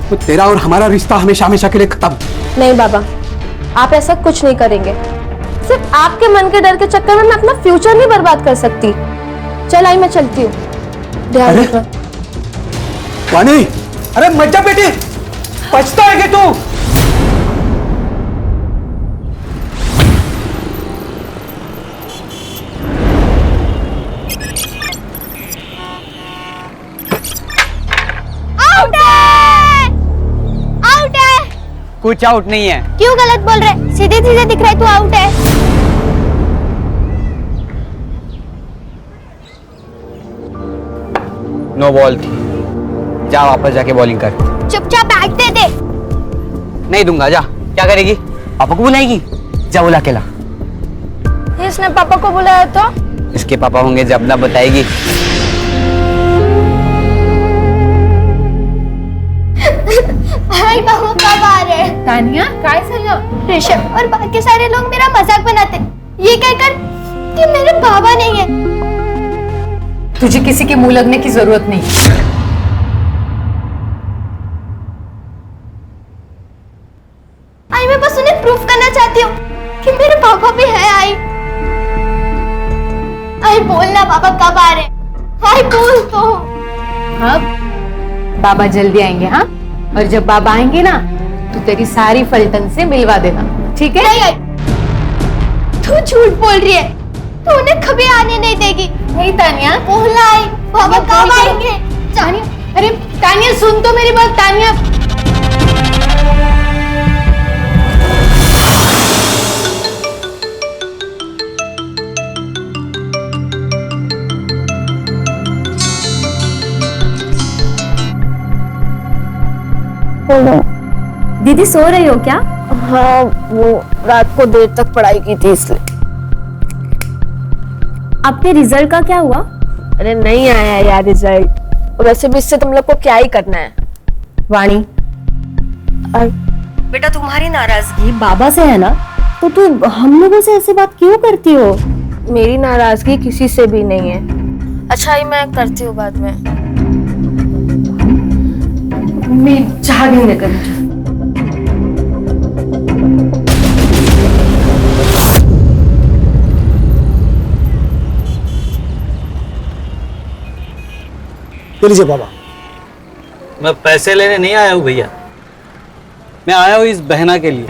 तो तेरा और हमारा रिश्ता हमेशा हमेशा के लिए खत्म। नहीं बाबा, आप ऐसा कुछ नहीं करेंगे। सिर्फ आपके मन के डर के चक्कर में मैं अपना फ्यूचर नहीं बर्बाद कर सकती। चल आई मैं चलती हूँ, ध्यान रखना। वानी, अरे मत जा बेटी, पछता है कि तू? कुछ आउट नहीं है। क्यों गलत बोल रहे? सीधे सीधे दिख रहा है तू आउट है। नो बॉल थी, जा वापस जाके बॉलिंग कर। चुपचाप बैट दे दे। नहीं दूंगा, जा। क्या करेगी? पापा को बुलाएगी? जा बुला के ला। इसने पापा को बुलाया तो? इसके पापा होंगे जब ना बताएगी। भाई बाबू कब आ रहे हैं? तानिया काय झालं? ऋषभ और बाकी सारे लोग मेरा मजाक बनाते, ये कहकर कि मेरे बाबा नहीं है। तुझे किसी के मुंह लगने की जरूरत नहीं। आई मैं बस उन्हें प्रूफ करना चाहती हूँ कि मेरे पापा भी है। आई बोलना बाबा कब आ रहे? आई बोल तो। अब बाबा जल्दी आएंगे। हाँ, और जब बाबा आएंगे ना तो तेरी सारी फलटन से मिलवा देना, ठीक है? नहीं, तू झूठ बोल रही है, तू उन्हें कभी आने नहीं देगी। नहीं तानिया, बोलना है बाबा कब आएंगे? तानिया, अरे तानिया सुन तो मेरी बात। तानिया दीदी सो रही हो क्या? हाँ, वो रात को देर तक पढ़ाई की थी इसलिए। आपके रिजल्ट का क्या हुआ? अरे नहीं आया यार रिजल्ट। वैसे भी इससे तुम लोग को क्या ही करना है। वाणी, बेटा तुम्हारी नाराजगी बाबा से है ना, तो तू हम लोगों से ऐसी बात क्यों करती हो? मेरी नाराजगी किसी से भी नहीं है। अच्छा ही मैं करती हूँ बाद में। मैं चाह नहीं लेकर। लीजिए बाबा। मैं पैसे लेने नहीं आया हूँ भैया, मैं आया हूँ इस बहना के लिए।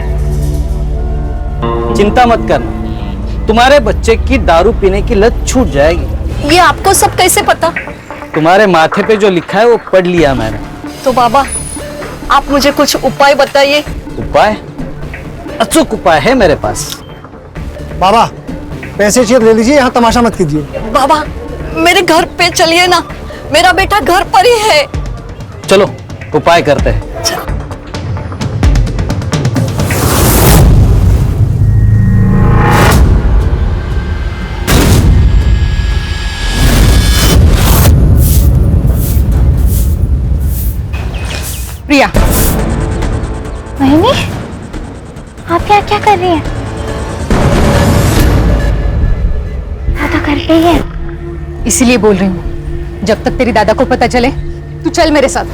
चिंता मत करना, तुम्हारे बच्चे की दारू पीने की लत छूट जाएगी। ये आपको सब कैसे पता? तुम्हारे माथे पे जो लिखा है वो पढ़ लिया मैंने। तो बाबा आप मुझे कुछ उपाय बताइए। उपाय? अचूक उपाय है मेरे पास। बाबा पैसे चाहिए ले लीजिए, यहाँ तमाशा मत कीजिए। बाबा मेरे घर पे चलिए ना, मेरा बेटा घर पर ही है। चलो उपाय करते हैं। प्रिया। मोहिनी आप यहाँ क्या कर रही हैं? दादा घर पे ही है। इसीलिए बोल रही हूँ, जब तक तेरी दादा को पता चले तू चल मेरे साथ।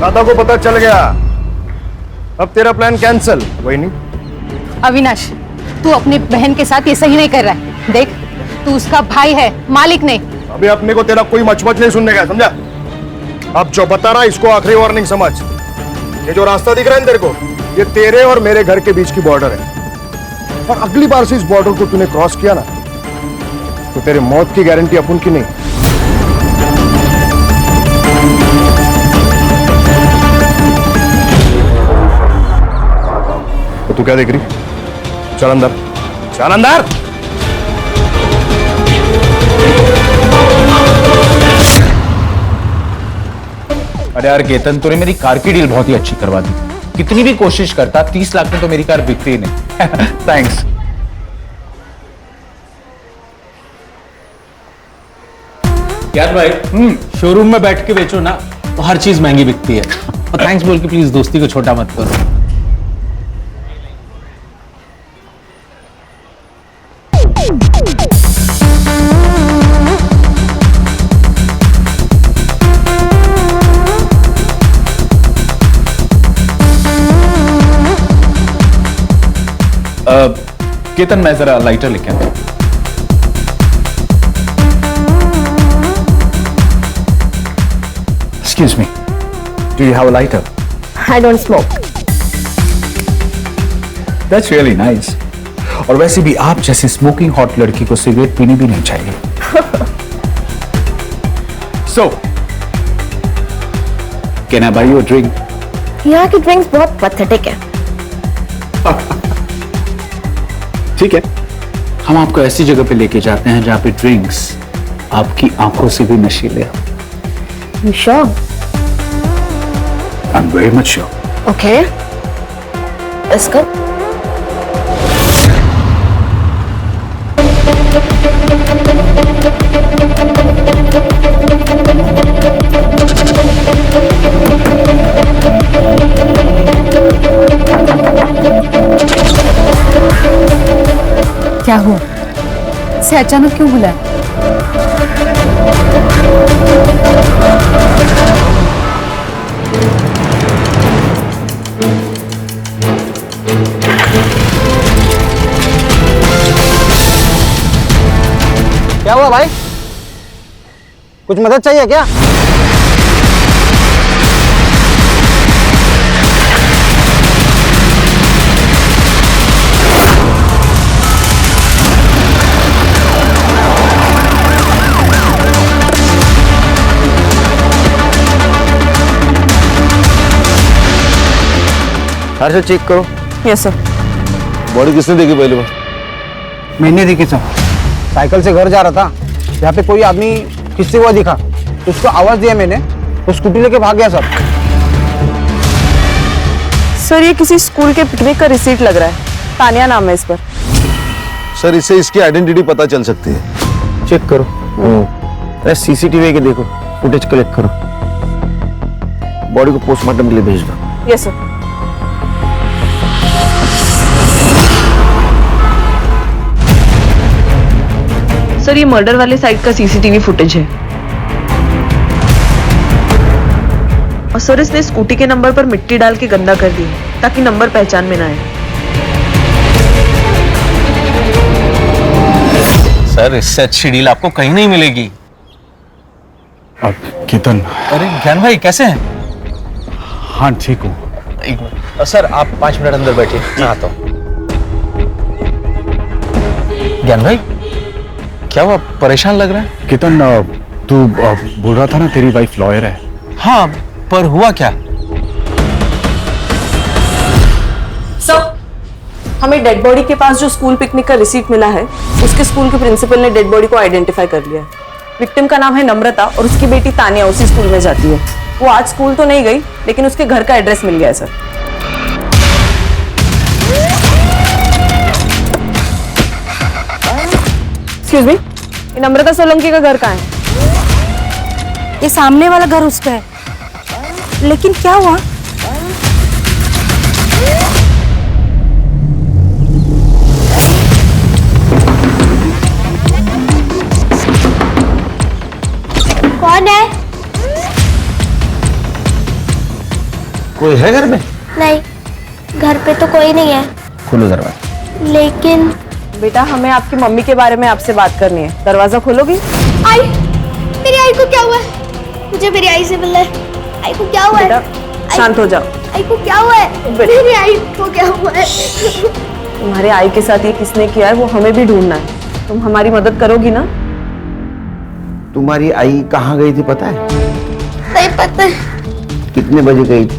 दादा को पता चल गया, अब तेरा प्लान कैंसिल। वही नहीं अविनाश, तू अपनी बहन के साथ ये सही नहीं कर रहा है। देख तू उसका भाई है, मालिक नहीं। अभी अपने को तेरा कोई मचमच नहीं सुनने का, समझा? अब जो बता रहा इसको आखिरी वार्निंग समझ। ये जो रास्ता दिख रहा है तेरे को, ये तेरे और मेरे घर के बीच की बॉर्डर है, और अगली बार से इस बॉर्डर को तूने क्रॉस किया ना तो तेरे मौत की गारंटी अपन की नहीं। तो तू क्या देख रही? चल अंदर, चल अंदर। अरे यार केतन, तूने मेरी कार की डील बहुत ही अच्छी करवा दी। कितनी भी कोशिश करता 30 लाख में तो मेरी कार बिकती ही नहीं। थैंक्स। यार भाई शोरूम में बैठ के बेचो ना तो हर चीज महंगी बिकती है। और थैंक्स बोल के प्लीज दोस्ती को छोटा मत करो। केतन मैं जरा लाइटर लेके आता हूं। Excuse me, do you have a lighter? I don't smoke. That's really nice. और वैसे भी आप जैसे स्मोकिंग हॉट लड़की को सिगरेट पीनी भी नहीं चाहिए। So, can I buy you a drink? यहाँ की ड्रिंक्स बहुत पैथेटिक है। ठीक है, हम आपको ऐसी जगह पे लेके जाते हैं जहां पे ड्रिंक्स आपकी आंखों से भी नशीले हैं। You sure? I'm very much sure. Okay. Let's go. क्या हुआ? से अचानक क्यों बुलाया? क्या हुआ भाई? कुछ मदद चाहिए क्या? हर से चेक करो। Yes sir. बॉडी किसने देखी पहली बार? मैंने देखी सर, साइकिल से घर जा रहा था, यहाँ पे कोई आदमी किससे हुआ दिखा तो उसको आवाज दिया मैंने, तो स्कूटी लेके भाग गया सर। सर ये किसी स्कूल के पिकनिक का रिसीट लग रहा है, तानिया नाम है इस पर। सर इससे इसकी आइडेंटिटी पता चल सकती है। चेक करो। अरे सीसीटीवी के देखो, फुटेज कलेक्ट करो, बॉडी को पोस्टमार्टम के लिए भेज दो। Yes sir. सर ये मर्डर वाले साइड का सीसीटीवी फुटेज है, और सर इसने स्कूटी के नंबर पर मिट्टी डाल के गंदा कर दिया ताकि नंबर पहचान में ना आए। सर इससे अच्छी डील आपको कहीं नहीं मिलेगी। अब केतन। अरे ज्ञान भाई कैसे हैं? हाँ ठीक हूँ। एक मिनट सर, आप 5 मिनट अंदर बैठिए, मैं आता हूँ। ज्ञान भाई, क्या हुआ? परेशान लग रहा है। केतन, तू बोल रहा था ना तेरी वाइफ लॉयर है। हाँ, पर हुआ क्या? सर, हमें डेड बॉडी के पास जो स्कूल पिकनिक का रिसीट मिला है, उसके स्कूल के प्रिंसिपल ने डेड बॉडी को आइडेंटिफाई कर लिया है। विक्टिम का नाम है नम्रता और उसकी बेटी तानिया उसी स्कूल में जाती है। वो आज स्कूल तो नहीं गई, लेकिन उसके घर का एड्रेस मिल गया है सर। एक्सक्यूज मी, ये नम्रता सोलंकी का घर कहाँ है? ये सामने वाला घर उसका है, लेकिन क्या हुआ? कौन है? कोई है घर में? नहीं, घर पे तो कोई नहीं है। खोलो दरवाजा। लेकिन बेटा, हमें आपकी मम्मी के बारे में आपसे बात करनी है। दरवाजा खोलोगी? आई, मेरी आई को क्या हुआ है? मुझे मेरी आई से मिलना है। आई को क्या हुआ है? शांत हो जाओ। आई को क्या हुआ है? मेरी आई को क्या हुआ है? तुम्हारे आई के साथ ये किसने किया है वो हमें भी ढूंढना है। तुम हमारी मदद करोगी ना? तुम्हारी आई कहाँ गई थी पता है? नहीं पता। कितने बजे गई थी?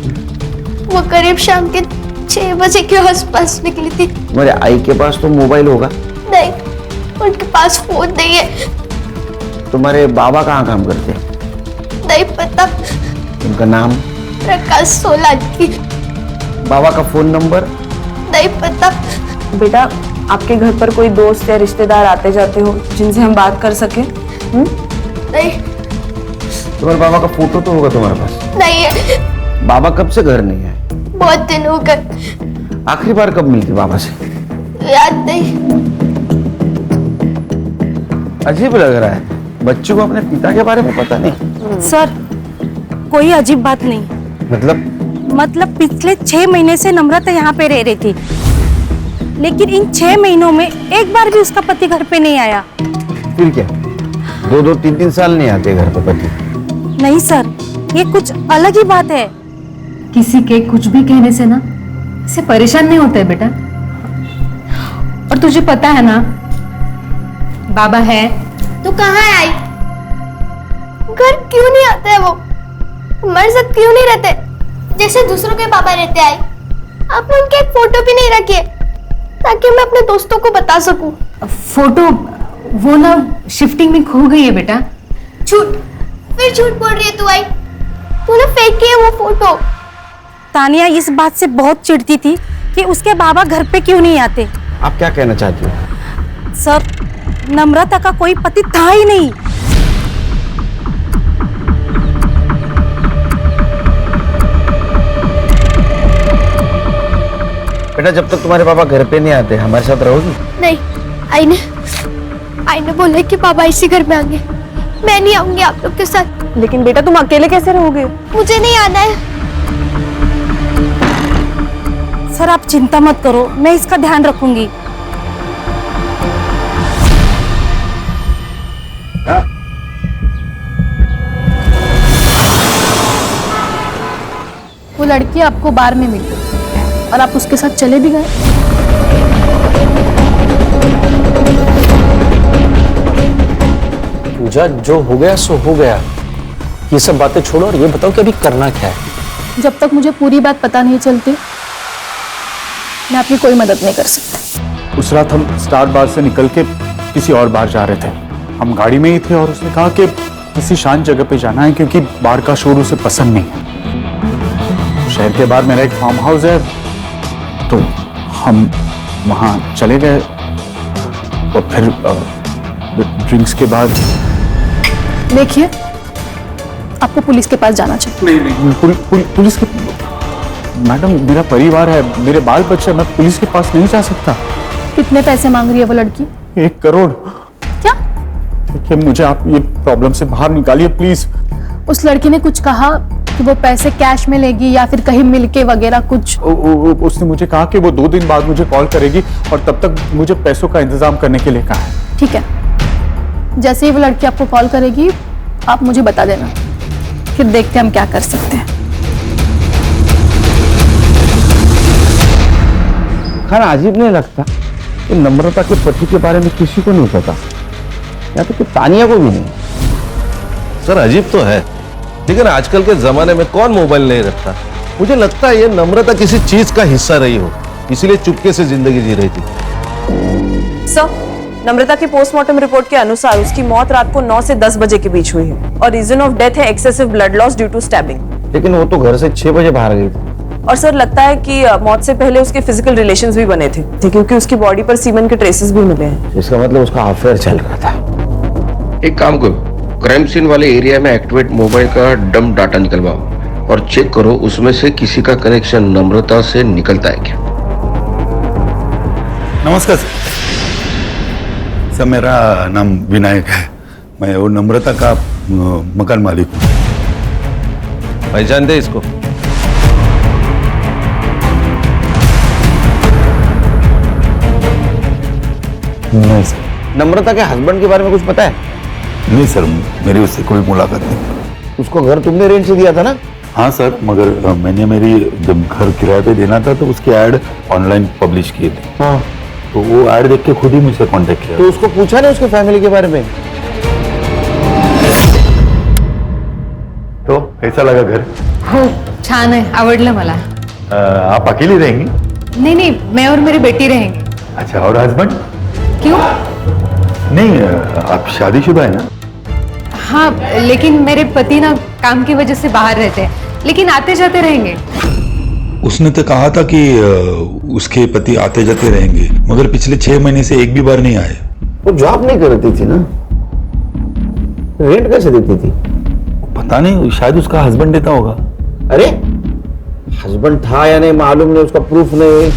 वो करीब शाम के 6 बजे के आसपास निकली थी। तुम्हारे आई के पास तो मोबाइल होगा? नहीं, उनके पास फोन नहीं है। तुम्हारे बाबा कहाँ काम करते हैं? नहीं पता। उनका नाम? प्रकाश सोलंकी। बाबा का फोन नंबर? नहीं पता। बेटा, आपके घर पर कोई दोस्त या रिश्तेदार आते जाते हो जिनसे हम बात कर सके? नहीं। तुम्हारे बाबा का फोटो तो होगा तुम्हारे पास? नहीं है। बाबा कब से घर नहीं आए? बहुत दिन हो गए। आखिरी बार कब मिलती बाबा से? याद नहीं। अजीब लग रहा है, बच्चों को अपने पिता के बारे में पता नहीं। सर, कोई अजीब बात नहीं। मतलब पिछले 6 महीने से नम्रता यहाँ पे रह रही थी, लेकिन इन 6 महीनों में एक बार भी उसका पति घर पे नहीं आया। फिर क्या 2-2, 3-3 साल नहीं आते घर पे पति? नहीं सर, ये कुछ अलग ही बात है। किसी के कुछ भी कहने से ना इसे परेशान नहीं होता है बेटा। और तुझे पता है ना, बाबा है तो कहाँ है आई? घर क्यों नहीं आते है वो? हमारे साथ क्यों नहीं रहते जैसे दूसरों के पापा रहते? आई, आपने उनकी एक फोटो भी नहीं रखी है ताकि मैं अपने दोस्तों को बता सकूं। फोटो वो ना शिफ्टिंग में खो गई है बेटा। झूठ, फिर झूठ बोल रही है तू आई। तूने फेंक की है वो फोटो। तानिया इस बात से बहुत चिढ़ती थी कि उसके बाबा घर पे क्यों नहीं आते। आप क्या कहना चाहती हो? सर, नम्रता का कोई पति था ही नहीं। बेटा, जब तक तुम्हारे पापा घर पे नहीं आते हमारे साथ रहोगी? नहीं, आई ने बोला कि पापा इसी घर में आएंगे। मैं नहीं आऊंगी आप लोग के साथ। लेकिन बेटा, तुम अकेले कैसे रहोगे? मुझे नहीं आना है। सर, आप चिंता मत करो, मैं इसका ध्यान रखूंगी। वो लड़की आपको बार में मिली और आप उसके साथ चले भी गए। पूजा, जो हो गया सो हो गया। ये सब बातें छोड़ो और ये बताओ कि अभी करना क्या है? जब तक मुझे पूरी बात पता नहीं चलती, मैं आपकी कोई मदद नहीं कर सकती। उस रात हम स्टार बार से निकल के किसी और बार जा रहे थे। हम गाड़ी में ही थे और उसने कहा कि किसी शांत जगह पे जाना है क्योंकि बार का शोर उसे पसंद नहीं है। शहर के बाहर मेरा एक फार्म हाउस है, तो हम वहाँ चले गए और फिर ड्रिंक्स के बाद। देखिए, आपको पुलिस के पास जाना चाहिए। नहीं, पुलिस के? मैडम, मेरा परिवार है, मेरे बाल बच्चे, मैं पुलिस के पास नहीं जा सकता। कितने पैसे मांग रही है वो लड़की? 1 करोड़। क्या? देखिए, मुझे आप ये प्रॉब्लम से बाहर निकालिए प्लीज। उस लड़की ने कुछ कहा कि वो पैसे कैश में लेगी या फिर कहीं मिलके वगैरह कुछ? उसने मुझे कहा कि वो 2 दिन बाद मुझे कॉल करेगी और तब तक मुझे पैसों का इंतजाम करने के लिए कहा है। ठीक है, जैसे ही वो लड़की आपको कॉल करेगी आप मुझे बता देना, फिर देखते हैं हम क्या कर सकते हैं। खाना अजीब नहीं लगता? इन नम्रता के पति के बारे में किसी को नहीं पता, या तो तानिया को भी नहीं। सर अजीब तो है, लेकिन आजकल के जमाने में कौन मोबाइल नहीं रखता। मुझे लगता है ये नम्रता किसी चीज का हिस्सा रही हो, इसीलिए चुपके से जिंदगी जी रही थी। सर, नम्रता की पोस्टमार्टम रिपोर्ट के अनुसार उसकी मौत रात को 9 से 10 बजे के बीच हुई है और रीजन ऑफ डेथ है excessive blood loss due to stabbing. लेकिन वो तो घर से 6 बजे बाहर गई थी। और सर लगता है कि मौत से पहले उसके फिजिकल रिलेशंस भी बने थे, क्योंकि उसकी बॉडी पर सीमेन के ट्रेसेस भी मिले हैं। इसका मतलब उसका अफेयर चल रहा था। एक काम करो, क्राइम सीन वाले एरिया में एक्टिवेट मोबाइल का डंप डाटा निकलवाओ और चेक करो उसमें से किसी का कनेक्शन नम्रता से निकलता है क्या। नमस्कार सर, मेरा नाम विनायक है। मैं वो नम्रता का मकान मालिक हूँ। पहचान दे इसको। नहीं सर। नम्रता के हस्बैंड के बारे में कुछ पता है? नहीं सर, मेरी उससे कोई मुलाकात नहीं। उसको घर तुमने रेंट से दिया था ना? हाँ सर, मगर मैंने मेरी जब घर किराए पे देना था तो उसके ऐड ऑनलाइन पब्लिश किए थे। हाँ। तो वो ऐड देख के खुद ही मुझसे कांटेक्ट किया। तो उसको पूछा ना उसके फैमिली के बारे में? तो कैसा लगा घर? हो छान आहे, आवडलं मला। आप अकेली रहेंगी? नहीं नहीं, मैं और मेरी बेटी रहेंगे। अच्छा, और हस्बैंड? क्यों? नहीं, आप शादीशुदा है ना? हाँ, लेकिन मेरे पति ना काम की वजह से बाहर रहते हैं, लेकिन आते जाते रहेंगे। उसने तो कहा था कि उसके पति आते जाते रहेंगे, मगर पिछले 6 महीने से एक भी बार नहीं आए। वो जॉब नहीं करती थी ना, रेंट कैसे देती थी? पता नहीं, शायद उसका हस्बैंड देता होगा। अरे हस्बैंड था या नहीं मालूम नहीं, उसका प्रूफ नहीं,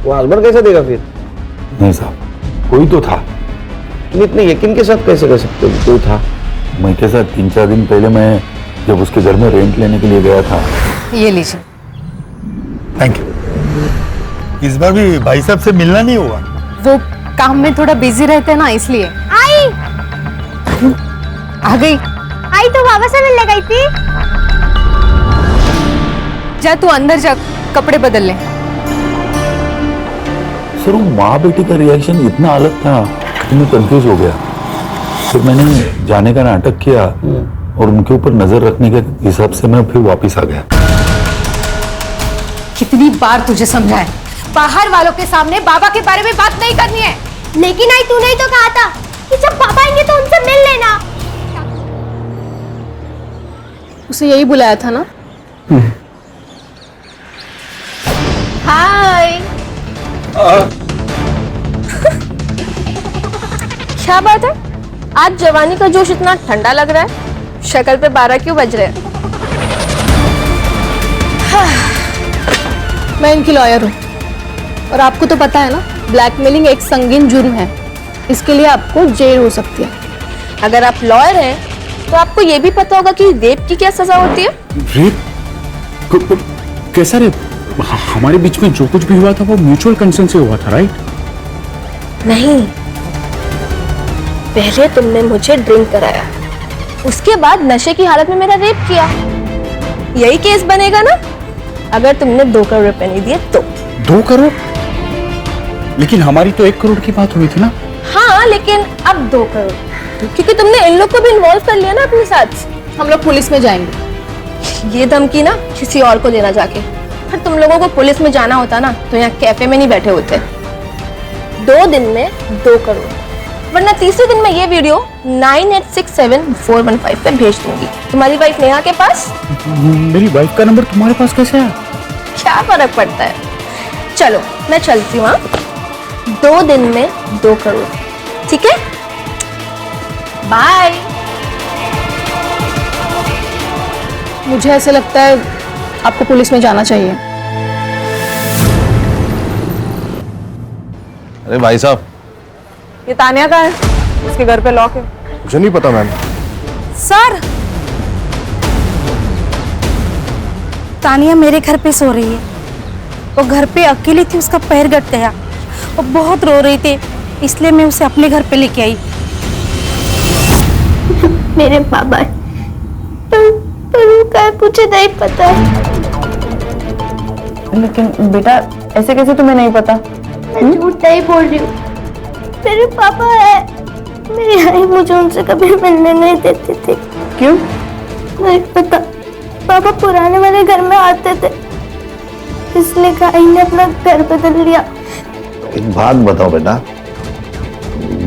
वो हस्बैंड कैसे देगा फिर? नहीं साहब, कोई तो था। तुम इतने यकीन के साथ कैसे कर सकते हो कोई था? मैं के साथ 3-4 दिन पहले मैं जब उसके घर में रेंट लेने के लिए गया था। ये लीजिए। Thank you. इस बार भी भाई साहब से मिलना नहीं हुआ। वो काम में थोड़ा बिजी रहते हैं ना, इसलिए। आई आ गई। आई तो बाबा से मिलने गई थी। जा तू अंदर जा, कपड़े बदल ले। सर, वो माँ बेटी का रिएक्शन इतना अलग था कि मैं कंफ्यूज हो गया। फिर मैंने जाने का नाटक किया और उनके ऊपर नजर रखने के हिसाब से मैं फिर वापस आ गया। कितनी बार तुझे समझाया, बाहर वालों के सामने बाबा के बारे में बात नहीं करनी है। लेकिन आई तूने ही तो कहा था कि जब पापा आएंगे तो उनसे मिल लेना। उसे यही बुलाया था ना? हाय। क्या बात है, आज जवानी का जोश इतना ठंडा लग रहा है, शक्ल पे 12 क्यों बज रहे हैं? मैं इनकी लॉयर हूँ और आपको तो पता है ना, ब्लैकमेलिंग एक संगीन जुर्म है, इसके लिए आपको जेल हो सकती है। अगर आप लॉयर हैं तो आपको ये भी पता होगा कि रेप की क्या सजा होती है। रेप? कैसा रेप? हमारे बीच में जो कुछ भी हुआ था वो म्यूचुअल कंसेंट से हुआ था, राइट? नहीं, पहले तुमने मुझे ड्रिंक कराया, उसके बाद नशे की हालत में मेरा रेप किया। यही केस बनेगा ना अगर तुमने 2 करोड़ रुपए नहीं दिए तो। 2 करोड़? लेकिन हमारी तो 1 करोड़ की बात हुई थी ना। हाँ, लेकिन अब 2 करोड़, क्योंकि तुमने इन लोग को भी इन्वॉल्व कर लिया ना अपने साथ। हम लोग पुलिस में जाएंगे। ये धमकी ना किसी और को देना जाके, फिर तुम लोगों को पुलिस में जाना होता ना तो यहाँ कैफे में नहीं बैठे होते। 2 दिन में 2 करोड़, वरना तीसरे दिन में ये वीडियो 9867-415 पे भेज दूंगी तुम्हारी वाइफ नेहा के पास। मेरी वाइफ का नंबर तुम्हारे पास कैसे है? क्या फर्क पड़ता है, चलो मैं चलती हूँ। 2 दिन में 2 करोड़, ठीक है? बाय। मुझे ऐसे लगता है आपको पुलिस में जाना चाहिए। अरे भाई साहब, ये तानिया का है, उसके घर पे लॉक है। मुझे नहीं पता मैम। सर, तानिया मेरे घर पे सो रही है। वो घर पे अकेली थी, उसका पैर गट गया, वो बहुत रो रही थी, इसलिए मैं उसे अपने घर पे लेके आई। मेरे बाबा मुझे नहीं पता है। लेकिन बेटा ऐसे कैसे तुम्हें नहीं पता? मैं झूठ नहीं बोल रही हूँ। मेरे पापा है, मेरी आई मुझे उनसे कभी मिलने नहीं देती थी। क्यों? नहीं पता, पापा पुराने वाले घर में आते थे, इसलिए आई ने अपना घर बदल लिया। एक बात बताओ बेटा,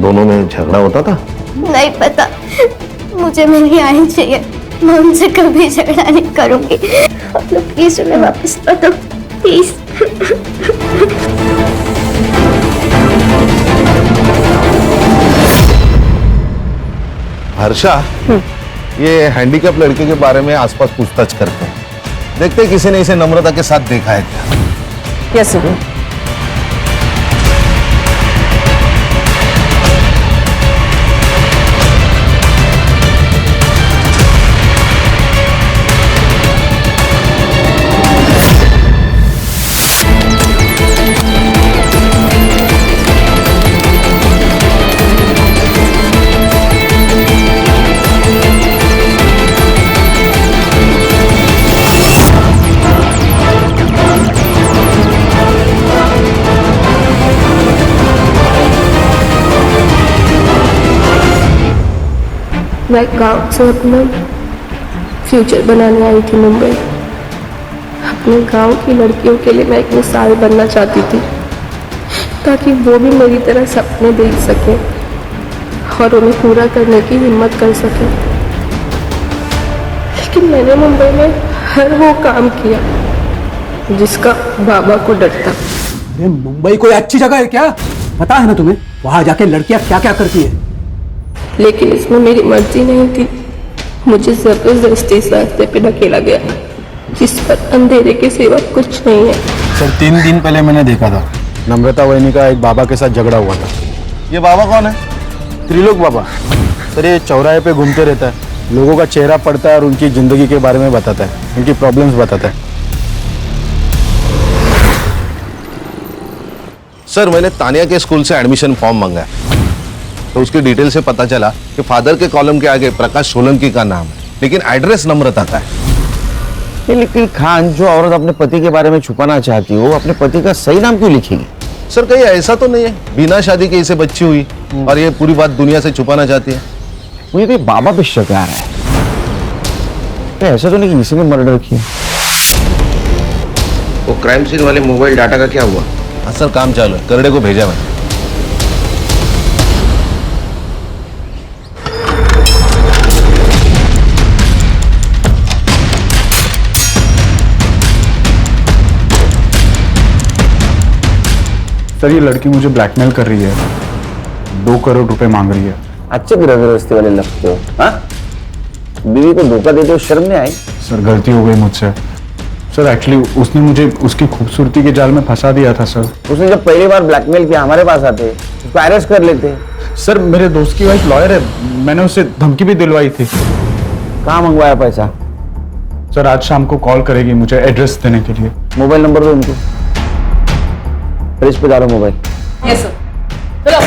दोनों में झगड़ा होता था? नहीं पता, मुझे मेरी आई चाहिए, मैं उनसे कभी झगड़ा नहीं करूंगी। आप लोग प्लीज उन्हें वापस ला दो, प्लीज। हर्षा, ये हैंडीकैप लड़के के बारे में आसपास पूछताछ करते हैं, देखते हैं किसी ने इसे नम्रता के साथ देखा है क्या। Yes sir. मैं गांव से अपना फ्यूचर बनाने आई थी मुंबई। अपने गांव की लड़कियों के लिए मैं एक मिसाल बनना चाहती थी, ताकि वो भी मेरी तरह सपने देख सकें और उन्हें पूरा करने की हिम्मत कर सकें। लेकिन मैंने मुंबई में हर वो काम किया जिसका बाबा को डर था। मुंबई कोई अच्छी जगह है क्या? पता है ना तुम्हें वहां जाके लड़कियां क्या क्या करती है? लेकिन इसमें मेरी मर्जी नहीं थी, मुझे जबरदस्ती इस रास्ते पे ढकेला गया जिस पर अंधेरे के सिवा कुछ नहीं है। सर 3 दिन पहले मैंने देखा था, नम्रता वहिनी का एक बाबा के साथ झगड़ा हुआ था। ये बाबा कौन है? त्रिलोक बाबा। सर ये चौराहे पे घूमते रहता है, लोगों का चेहरा पढ़ता है और उनकी जिंदगी के बारे में बताता है, उनकी प्रॉब्लम्स बताता है। सर मैंने तानिया के स्कूल से एडमिशन फॉर्म मंगाया, तो उसकी डिटेल से पता चला कि फादर के कॉलम के आगे प्रकाश सोलंकी का नाम है, लेकिन एड्रेस नम्रता का है। लेकिन खान, जो औरत अपने पति के बारे में छुपाना चाहती हो, अपने पति का सही नाम क्यों लिखेगी? सर कहीं ऐसा तो नहीं है बिना शादी के इसे बच्ची हुई और ये पूरी बात दुनिया से छुपाना चाहती है? मुझे कोई बाबा पे शक आ रहा है। तो ऐसा तो नहीं कि इसी ने मर्डर किया। वो क्राइम सीन वाले मोबाइल डाटा का क्या हुआ? हाँ सर काम चालू है, करड़े को भेजा मैंने। सर ये लड़की मुझे ब्लैकमेल कर रही है, 2 करोड़ रुपए मांग रही है। अच्छे गृहस्थी वाले लगते हो, हाँ? बीवी को धोखा देते हो, शर्म नहीं आई? सर गलती हो गई मुझसे। सर एक्चुअली उसने मुझे उसकी खूबसूरती के जाल में फंसा दिया था सर। उसने जब पहली बार ब्लैकमेल किया हमारे पास आते, उसको अरेस्ट कर लेते। सर मेरे दोस्त की वाइफ लॉयर है, मैंने उससे धमकी भी दिलवाई थी। कहाँ मंगवाया पैसा? सर आज शाम को कॉल करेगी मुझे एड्रेस देने के लिए। मोबाइल नंबर दो उनको, फ्रिज पे डालो मोबाइल। Yes sir. चलो।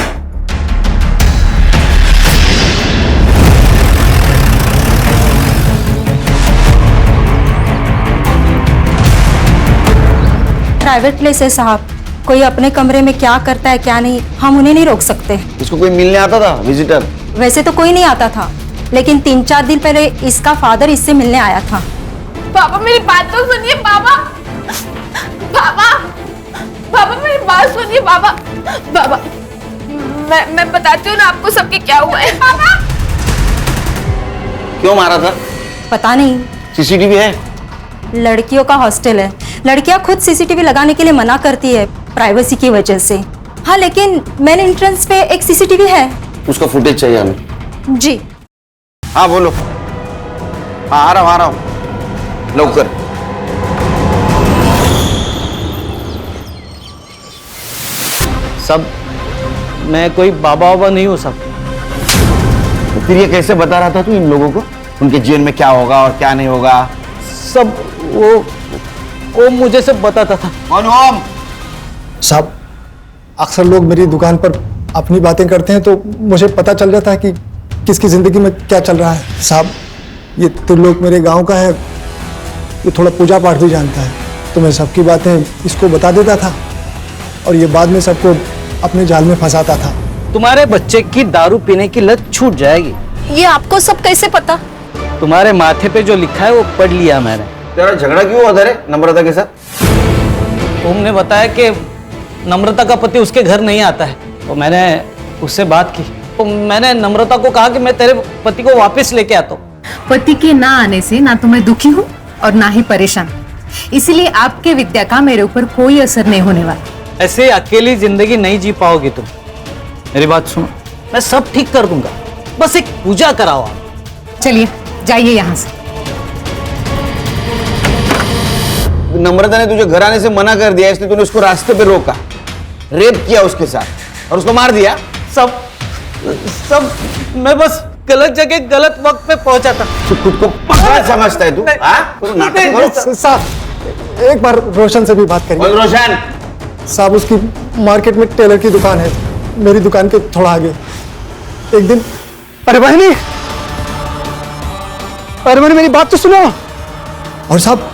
प्राइवेट प्लेस है साहब, कोई अपने कमरे में क्या करता है क्या नहीं, हम उन्हें नहीं रोक सकते। इसको कोई मिलने आता था विजिटर? वैसे तो कोई नहीं आता था, लेकिन 3-4 दिन पहले इसका फादर इससे मिलने आया था। पापा मेरी बात तो सुनिए पापा। पापा पापा मेरी बात सुनिए पापा। पापा मैं बताती हूँ ना आपको सबके क्या हुआ है। पापा क्यों मारा था? पता नहीं। सीसीटीवी है? लड़कियों का हॉस्टल है, लड़कियां खुद सीसीटीवी लगाने के लिए मना करती है प्राइवेसी की वजह से। हाँ लेकिन मेन एंट्रेंस पे एक सीसीटीवी है। उसका फुटेज चाहिए हमें। जी हाँ बोलो। हाँ आ रहा हूँ लवकर। सब मैं कोई बाबा वाबा नहीं हूँ सब। फिर ये कैसे बता रहा था तू इन लोगों को उनके जीवन में क्या होगा और क्या नहीं होगा? सब वो मुझे सब बताता था। कौन ओम? साहब अक्सर लोग मेरी दुकान पर अपनी बातें करते हैं तो मुझे पता चल जाता है कि किसकी जिंदगी में क्या चल रहा है। साहब ये त्रिलोक मेरे गांव का है, ये थोड़ा पूजा पाठ भी जानता है, तो मैं सबकी बातें इसको बता देता था। और ये बाद में सबको अपने जाल में फंसाता था। तुम्हारे बच्चे की दारू पीने की लत छूट जाएगी। ये आपको सब कैसे पता? तुम्हारे माथे पे जो लिखा है वो पढ़ लिया मैंने। तेरा झगड़ा क्यों हुआ था रे नम्रता के साथ? तुमने बताया कि नम्रता का पति उसके घर नहीं आता है, तो मैंने उससे बात की। तो मैंने नम्रता को कहा कि मैं तेरे पति को वापस लेके आता हूँ। पति के ना आने से ना तो मैं दुखी हूँ और ना ही परेशान, इसीलिए आपके विद्या का मेरे ऊपर कोई असर नहीं होने वाला। ऐसे अकेली जिंदगी नहीं जी पाओगी तुम। मेरी बात सुनो, मैं सब ठीक कर दूंगा, बस एक पूजा कराओ आप। चलिए जाइए यहाँ से। नम्रता ने तुझे घर आने से मना कर दिया, इसलिए तूने उसको रास्ते पे रोका, रेप किया उसके साथ और उसको मार दिया। सब मैं बस गलत जगह गलत वक्त पे पहुंचा था। तू खुद को पागल समझता है तू? हाँ? नाटक करो। साहब एक बार रोशन से भी बात करिए। रोशन साहब उसकी मार्केट में टेलर की दुकान है, मेरी दुकान के थोड़ा आगे। एक दिन अरे बहनी मेरी बात तो सुनो। और साहब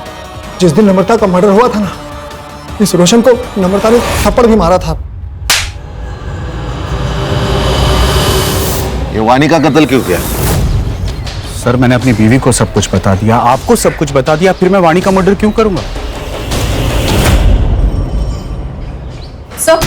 जिस दिन नम्रता का मर्डर हुआ था ना, इस रोशन को नम्रता ने थप्पड़ भी मारा था। ये वानी का कत्ल क्यों किया? सर मैंने अपनी बीवी को सब कुछ बता दिया, आपको सब कुछ बता दिया, फिर मैं वाणी का मर्डर क्यों करूंगा? सर,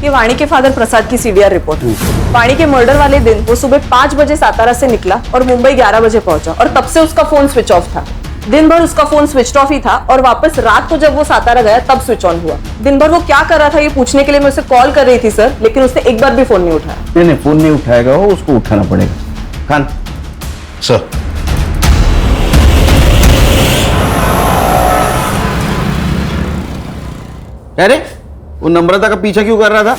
ये वाणी के फादर प्रसाद की सीडीआर रिपोर्ट है। वाणी के मर्डर वाले दिन वो सुबह 5 बजे सातारा से निकला और मुंबई 11 बजे पहुंचा, और तब से उसका फोन स्विच ऑफ था। दिन भर उसका फोन स्विच ऑफ ही था, और वापस रात को जब वो सातारा गया तब स्विच ऑन हुआ। दिन भर वो क्या कर रहा था ये पूछने के लिए मैं उसे कॉल कर रही थी सर, लेकिन उसने एक बार भी फोन नहीं उठाया। नहीं फोन नहीं उठाएगा वो, उसको उठाना पड़ेगा। खान सर, अरे वो नम्रता का पीछा क्यों कर रहा था?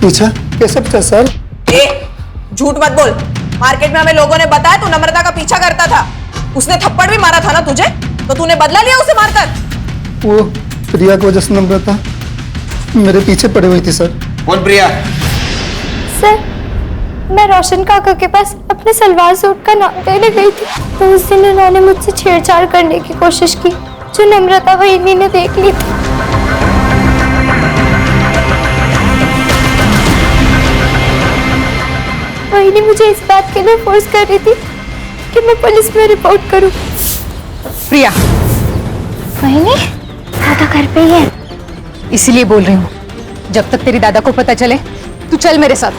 पीछा? कैसे पीछा सर? झूठ मत बोल। मार्केट में हमें लोगों ने बताया तू नम्रता का पीछा करता था। उसने थप्पड़ भी मारा था ना तुझे, तो तूने बदला लिया उसे मारकर? वो प्रिया की वजह से नम्रता मेरे पीछे पड़ी हुई थी सर। कौन प्रिया? सर मैं रोशन काका के पास अपने सलवार सूट का नाम देने गई थी, तो उस दिन उन्होंने मुझसे छेड़छाड़ करने की कोशिश की, जो नम्रता वहीनी ने देख ली थी। वहीनी मुझे इस बात के लिए फोर्स कर रही थी कि मैं पुलिस में रिपोर्ट करूं। प्रिया, वहीनी दादा घर पे ही है। इसीलिए बोल रही हूँ, जब तक तेरी दादा को पता चले तू चल मेरे साथ।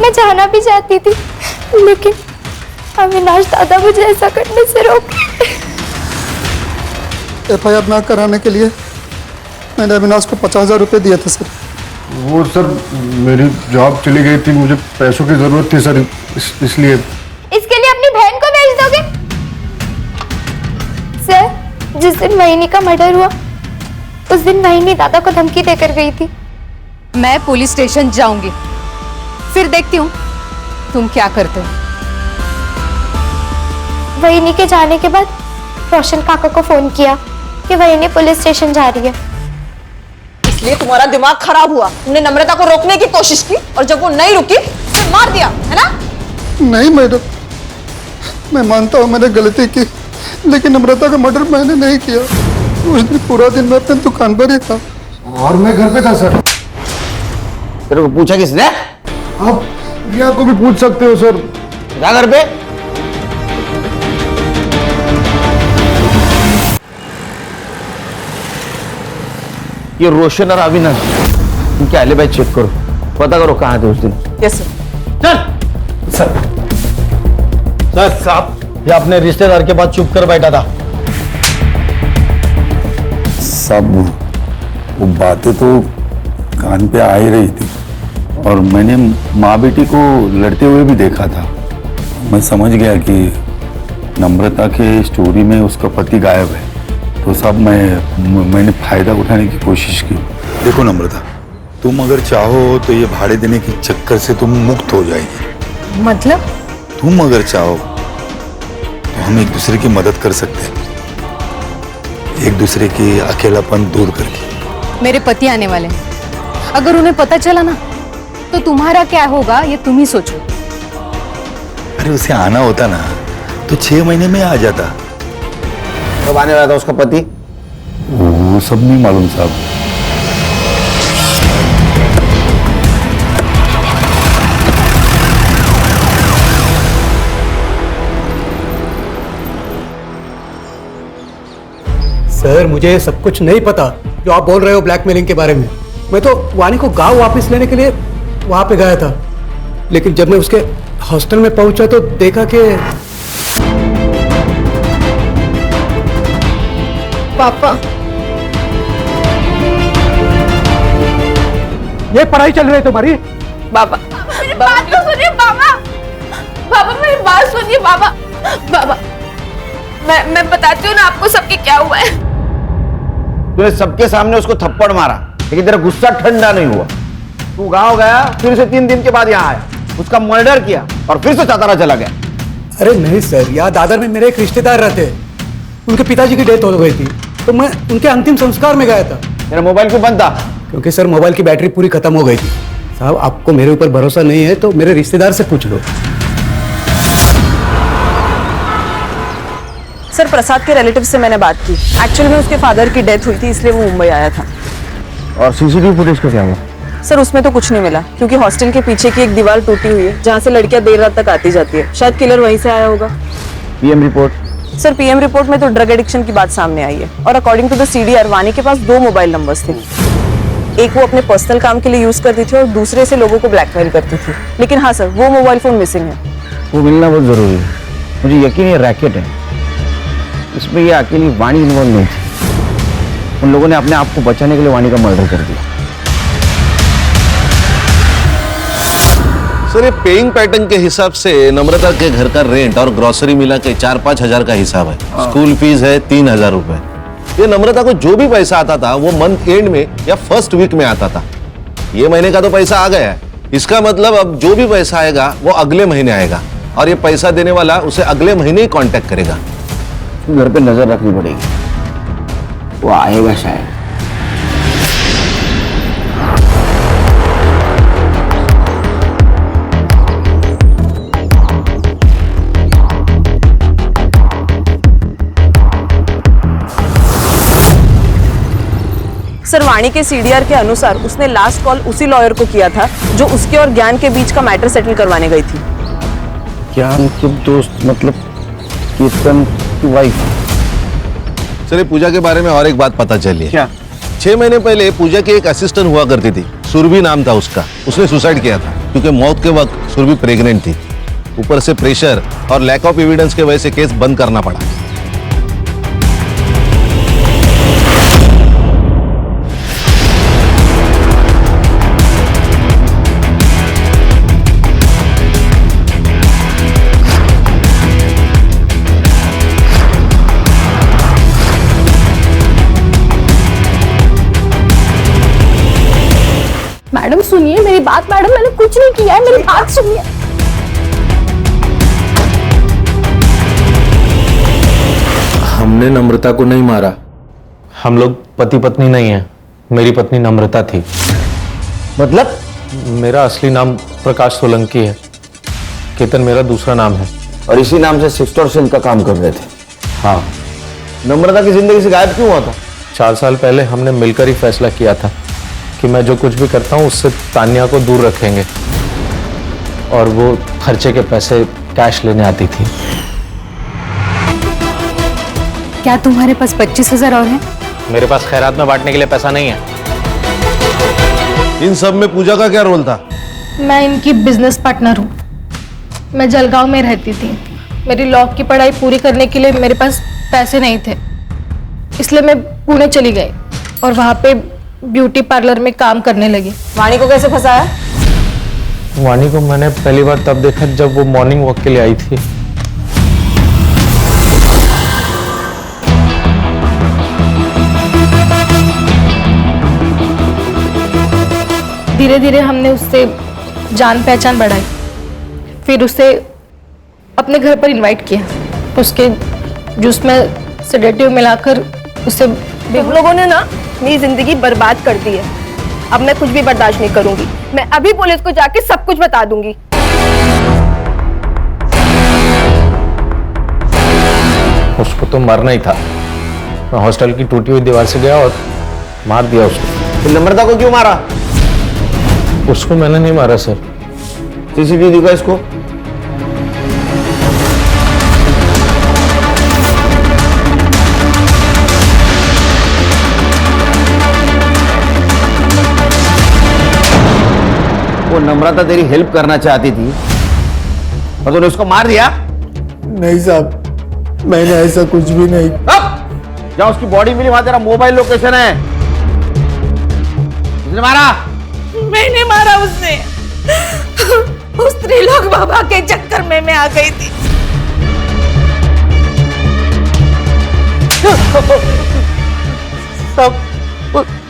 मैं जाना भी चाहती थी, लेकिन अविनाश दादा मुझे ऐसा करने से रोके। FIR ना कराने के लिए मैंने अविनाश को 50,000 रुपए दिए थे सर। वो सर मेरी जॉब चली गई थी, मुझे पैसों की जरूरत थी सर, इसलिए। इसके लिए अपनी बहन को भेज दोगे? सर, जिस दिन वहीनी का मर्डर हुआ उस दिन वहीनी दादा को धमकी देकर गई थी। मैं पुलिस स्टेशन जाऊंगी, फिर देखती हूँ तुम क्या करते हो। वहीनी के जाने के बाद रोशन काका को फोन किया कि वहीनी पुलिस स्टेशन जा रही है। इसलिए तुम्हारा दिमाग खराब हुआ। तुमने नम्रता को रोकने की कोशिश की, और जब वो नहीं रुकी तो मार दिया, है ना? नहीं मैडम, मैं मानता हूँ मैंने गलती की, लेकिन नम्रता का मर्डर मैंने नहीं किया। उस दिन पूरा दिन मैं अपनी दुकान पर ही था और मैं घर पे था सर। तेरे को पूछा किसने? आप प्रिया को भी पूछ सकते हो सर। जा घर पे। ये रोशन और अविनाश, इनके एलिबाई चेक करो, पता करो कहाँ थे उस दिन। Yes sir. सर साहब, ये अपने रिश्तेदार के पास चुप कर बैठा था। सब वो बातें तो कान पे आ ही रही थी, और मैंने माँ बेटी को लड़ते हुए भी देखा था। मैं समझ गया कि नम्रता के स्टोरी में उसका पति गायब है, तो सब मैंने फायदा उठाने की कोशिश की। देखो नम्रता, तुम अगर चाहो तो ये भाड़े देने के चक्कर से तुम मुक्त हो जाएगी। मतलब? तुम अगर चाहो तो हम एक दूसरे की मदद कर सकते हैं, एक दूसरे की अकेलापन दूर करके। मेरे पति आने वाले हैं, अगर उन्हें पता चला ना तो तुम्हारा क्या होगा ये तुम ही सोचो। अरे उसे आना होता ना तो 6 महीने में आ जाता। कब आने वाला था उसका पति? वो सब नहीं मालूम साहब। सर मुझे सब कुछ नहीं पता जो आप बोल रहे हो ब्लैकमेलिंग के बारे में। मैं तो वानी को गांव वापस लेने के लिए वहां पे गया था, लेकिन जब मैं उसके हॉस्टल में पहुंचा तो देखा कि पापा ये पढ़ाई चल रही है तुम्हारी? बाबा मेरी बात तो सुनिए बाबा, बाबा मेरी बात सुनिए बाबा। बाबा मैं बताती हूँ ना आपको सबके क्या हुआ है। तूने सबके सामने उसको थप्पड़ मारा, लेकिन तेरा गुस्सा ठंडा नहीं हुआ। तू गांव गया, फिर से 3 दिन के बाद यहाँ आया, उसका मर्डर किया और फिर से चतरा चला गया। अरे नहीं सर, यहाँ दादर में मेरे एक रिश्तेदार रहते, उनके पिताजी की डेथ हो गई थी तो मैं उनके अंतिम संस्कार में गया था। मेरा मोबाइल क्यों बंद था? क्योंकि सर मोबाइल की बैटरी पूरी खत्म हो गई थी। साहब आपको मेरे ऊपर भरोसा नहीं है तो मेरे रिश्तेदार से पूछ लो। सर प्रसाद के रिलेटिव से मैंने बात की। एक्चुअली में उसके फादर की डेथ हुई थी, इसलिए वो मुंबई आया था। और सीसीटीवी फुटेज का क्या हुआ? सर उसमें तो कुछ नहीं मिला, क्योंकि हॉस्टल के पीछे की एक दीवार टूटी हुई है जहाँ से लड़कियां देर रात तक आती जाती है। शायद किलर वहीं से आया होगा। PM report? Sir PM report में तो ड्रग एडिक्शन की बात सामने आई है, और अकॉर्डिंग टू द सीडीआर वानी के पास 2 मोबाइल नंबर्स थे। एक वो अपने पर्सनल काम के लिए यूज करती थी और दूसरे से लोगों को ब्लैकमेल करती थी। लेकिन हाँ सर, वो मोबाइल फोन मिसिंग है। वो मिलना बहुत जरूरी है। मुझे यकीन है रैकेट है, इसमें ये अकेली वाणी इन्वॉल्व नहीं थी। उन लोगों ने अपने आप को बचाने के लिए वाणी का मर्डर कर दिया। सर ये पेइंग पैटर्न के हिसाब से नम्रता के घर का रेंट और ग्रोसरी मिला के 4-5 हजार का हिसाब है। स्कूल फीस है 3,000 रुपए। ये नम्रता को जो भी पैसा आता था वो मंथ एंड में या फर्स्ट वीक में आता था। ये महीने का तो पैसा आ गया है, इसका मतलब अब जो भी पैसा आएगा वो अगले महीने आएगा, और ये पैसा देने वाला उसे अगले महीने ही कांटेक्ट करेगा। घर पे नजर रखनी पड़ेगी, वो आएगा शायद। सर वाणी के सीडीआर के अनुसार उसने लास्ट कॉल उसी लॉयर को किया था जो उसके और ज्ञान के बीच का मैटर सेटल करवाने गई थी। ज्ञान के दोस्त मतलब कीर्तन की वाइफ? सर ये पूजा के बारे में और एक बात पता चली है। क्या? 6 महीने पहले पूजा की एक असिस्टेंट हुआ करती थी, सुरभि नाम था उसका। उसने सुसाइड किया था क्योंकि मौत के वक्त सुरभि प्रेग्नेंट थी। ऊपर से प्रेशर और लैक ऑफ एविडेंस के वजह से केस बंद करना पड़ा। मैडम सुनिए मेरी बात। मैडम मैंने कुछ नहीं किया है, मेरी बात सुनिए। हमने नम्रता को नहीं मारा। हम लोग पति पत्नी नहीं है। मेरी पत्नी नम्रता थी। मतलब? मेरा असली नाम प्रकाश सोलंकी है, केतन मेरा दूसरा नाम है। और इसी नाम से सिक्सटॉर्शन का काम कर रहे थे? हाँ। नम्रता की जिंदगी से गायब क्यों हुआ था? 4 साल पहले हमने मिलकर ही फैसला किया था कि मैं जो कुछ भी करता हूँ उससे तान्या को दूर रखेंगे, और वो खर्चे के पैसे कैश लेने आती थी। क्या तुम्हारे पास 25,000 और हैं? मेरे पास खैरात में बांटने के लिए पैसा नहीं है। इन सब में पूजा का क्या रोल था? मैं इनकी बिजनेस पार्टनर हूँ। मैं जलगांव में रहती थी। मेरी लॉ की पढ़ाई पूरी करने के लिए मेरे पास पैसे नहीं थे, इसलिए मैं पुणे चली गई और वहाँ पे ब्यूटी पार्लर में काम करने लगी। वाणी को कैसे फंसाया? वाणी को मैंने पहली बार तब देखा जब वो मॉर्निंग वॉक के लिए आई थी। धीरे धीरे हमने उससे जान पहचान बढ़ाई, फिर उसे अपने घर पर इनवाइट किया। उसके जूस में सेडेटिव मिलाकर उसे तुम लोगों ने ना मेरी जिंदगी बर्बाद कर दी है। अब मैं कुछ भी बर्दाश्त नहीं करूंगी। मैं अभी पुलिस को जाके सब कुछ बता दूंगी। उसको तो मरना ही था। मैं हॉस्टल की टूटी हुई दीवार से गया और मार दिया उसको। फिर नम्रता को क्यों मारा? उसको मैंने नहीं मारा सर। सीसीटीवी दिखा इसको। वो नम्रता तेरी हेल्प करना चाहती थी और तूने उसको मार दिया? नहीं साहब, मैंने ऐसा कुछ भी नहीं। जहाँ उसकी बॉडी मिली वहां तेरा मोबाइल लोकेशन है। उसने मारा? मैंने मारा उसने। उस त्रिलोक बाबा के चक्कर में मैं आ गई थी। सब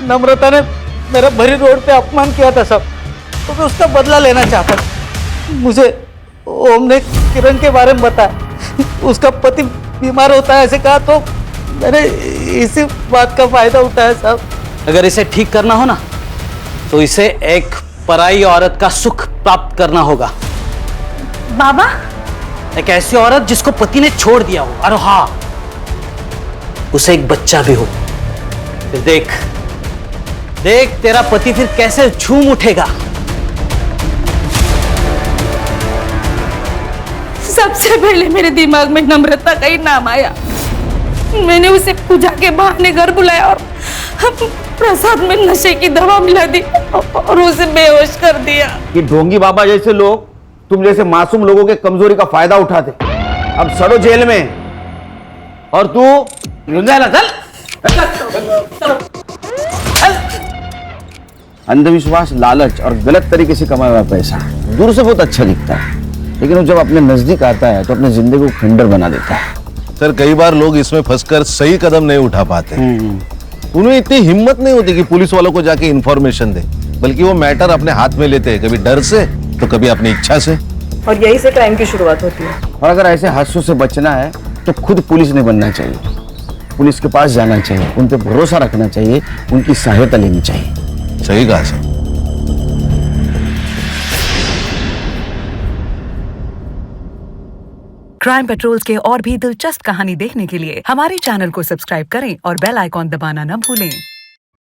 नम्रता ने मेरा भरी रोड पे अपमान किया था सब, तो मैं उसका बदला लेना चाहता था। मुझे ओम ने किरण के बारे में बताया, उसका पति बीमार होता है ऐसे कहा, तो मैंने इसी बात का फायदा उठाया साहब। अगर इसे ठीक करना हो ना तो इसे एक पराई औरत का सुख प्राप्त करना होगा। बाबा, एक ऐसी औरत जिसको पति ने छोड़ दिया हो, और हाँ, उसे एक बच्चा भी हो। फिर देख देख तेरा पति फिर कैसे झूम उठेगा। सबसे पहले मेरे दिमाग में नम्रता का ही नाम आया। मैंने उसे पूजा के बहाने घर बुलाया और प्रसाद में नशे की दवा मिला दी और उसे बेहोश कर दिया। कि ढोंगी बाबा जैसे लोग तुम जैसे मासूम लोगों के कमजोरी का फायदा उठाते, अब सड़ो जेल में और तू चल। अंधविश्वास, लालच और गलत तरीके से कमाया हुआ पैसा दूर से बहुत अच्छा दिखता है, लेकिन वो जब अपने नजदीक आता है तो अपनी जिंदगी को खंडर बना देता है। सर, कई बार लोग इसमें फंसकर सही कदम नहीं उठा पाते। उन्हें इतनी हिम्मत नहीं होती कि पुलिस वालों को जाके इंफॉर्मेशन दे, बल्कि वो मैटर अपने हाथ में लेते हैं, कभी डर से तो कभी अपनी इच्छा से। और यही से क्राइम की शुरुआत होती है। और अगर ऐसे हादसों से बचना है तो खुद पुलिस नहीं बनना चाहिए, पुलिस के पास जाना चाहिए, उन पर भरोसा रखना चाहिए, उनकी सहायता लेनी चाहिए। सही कहा सर। क्राइम पेट्रोल्स के और भी दिलचस्प कहानी देखने के लिए हमारे चैनल को सब्सक्राइब करें और बेल आइकॉन दबाना न भूलें।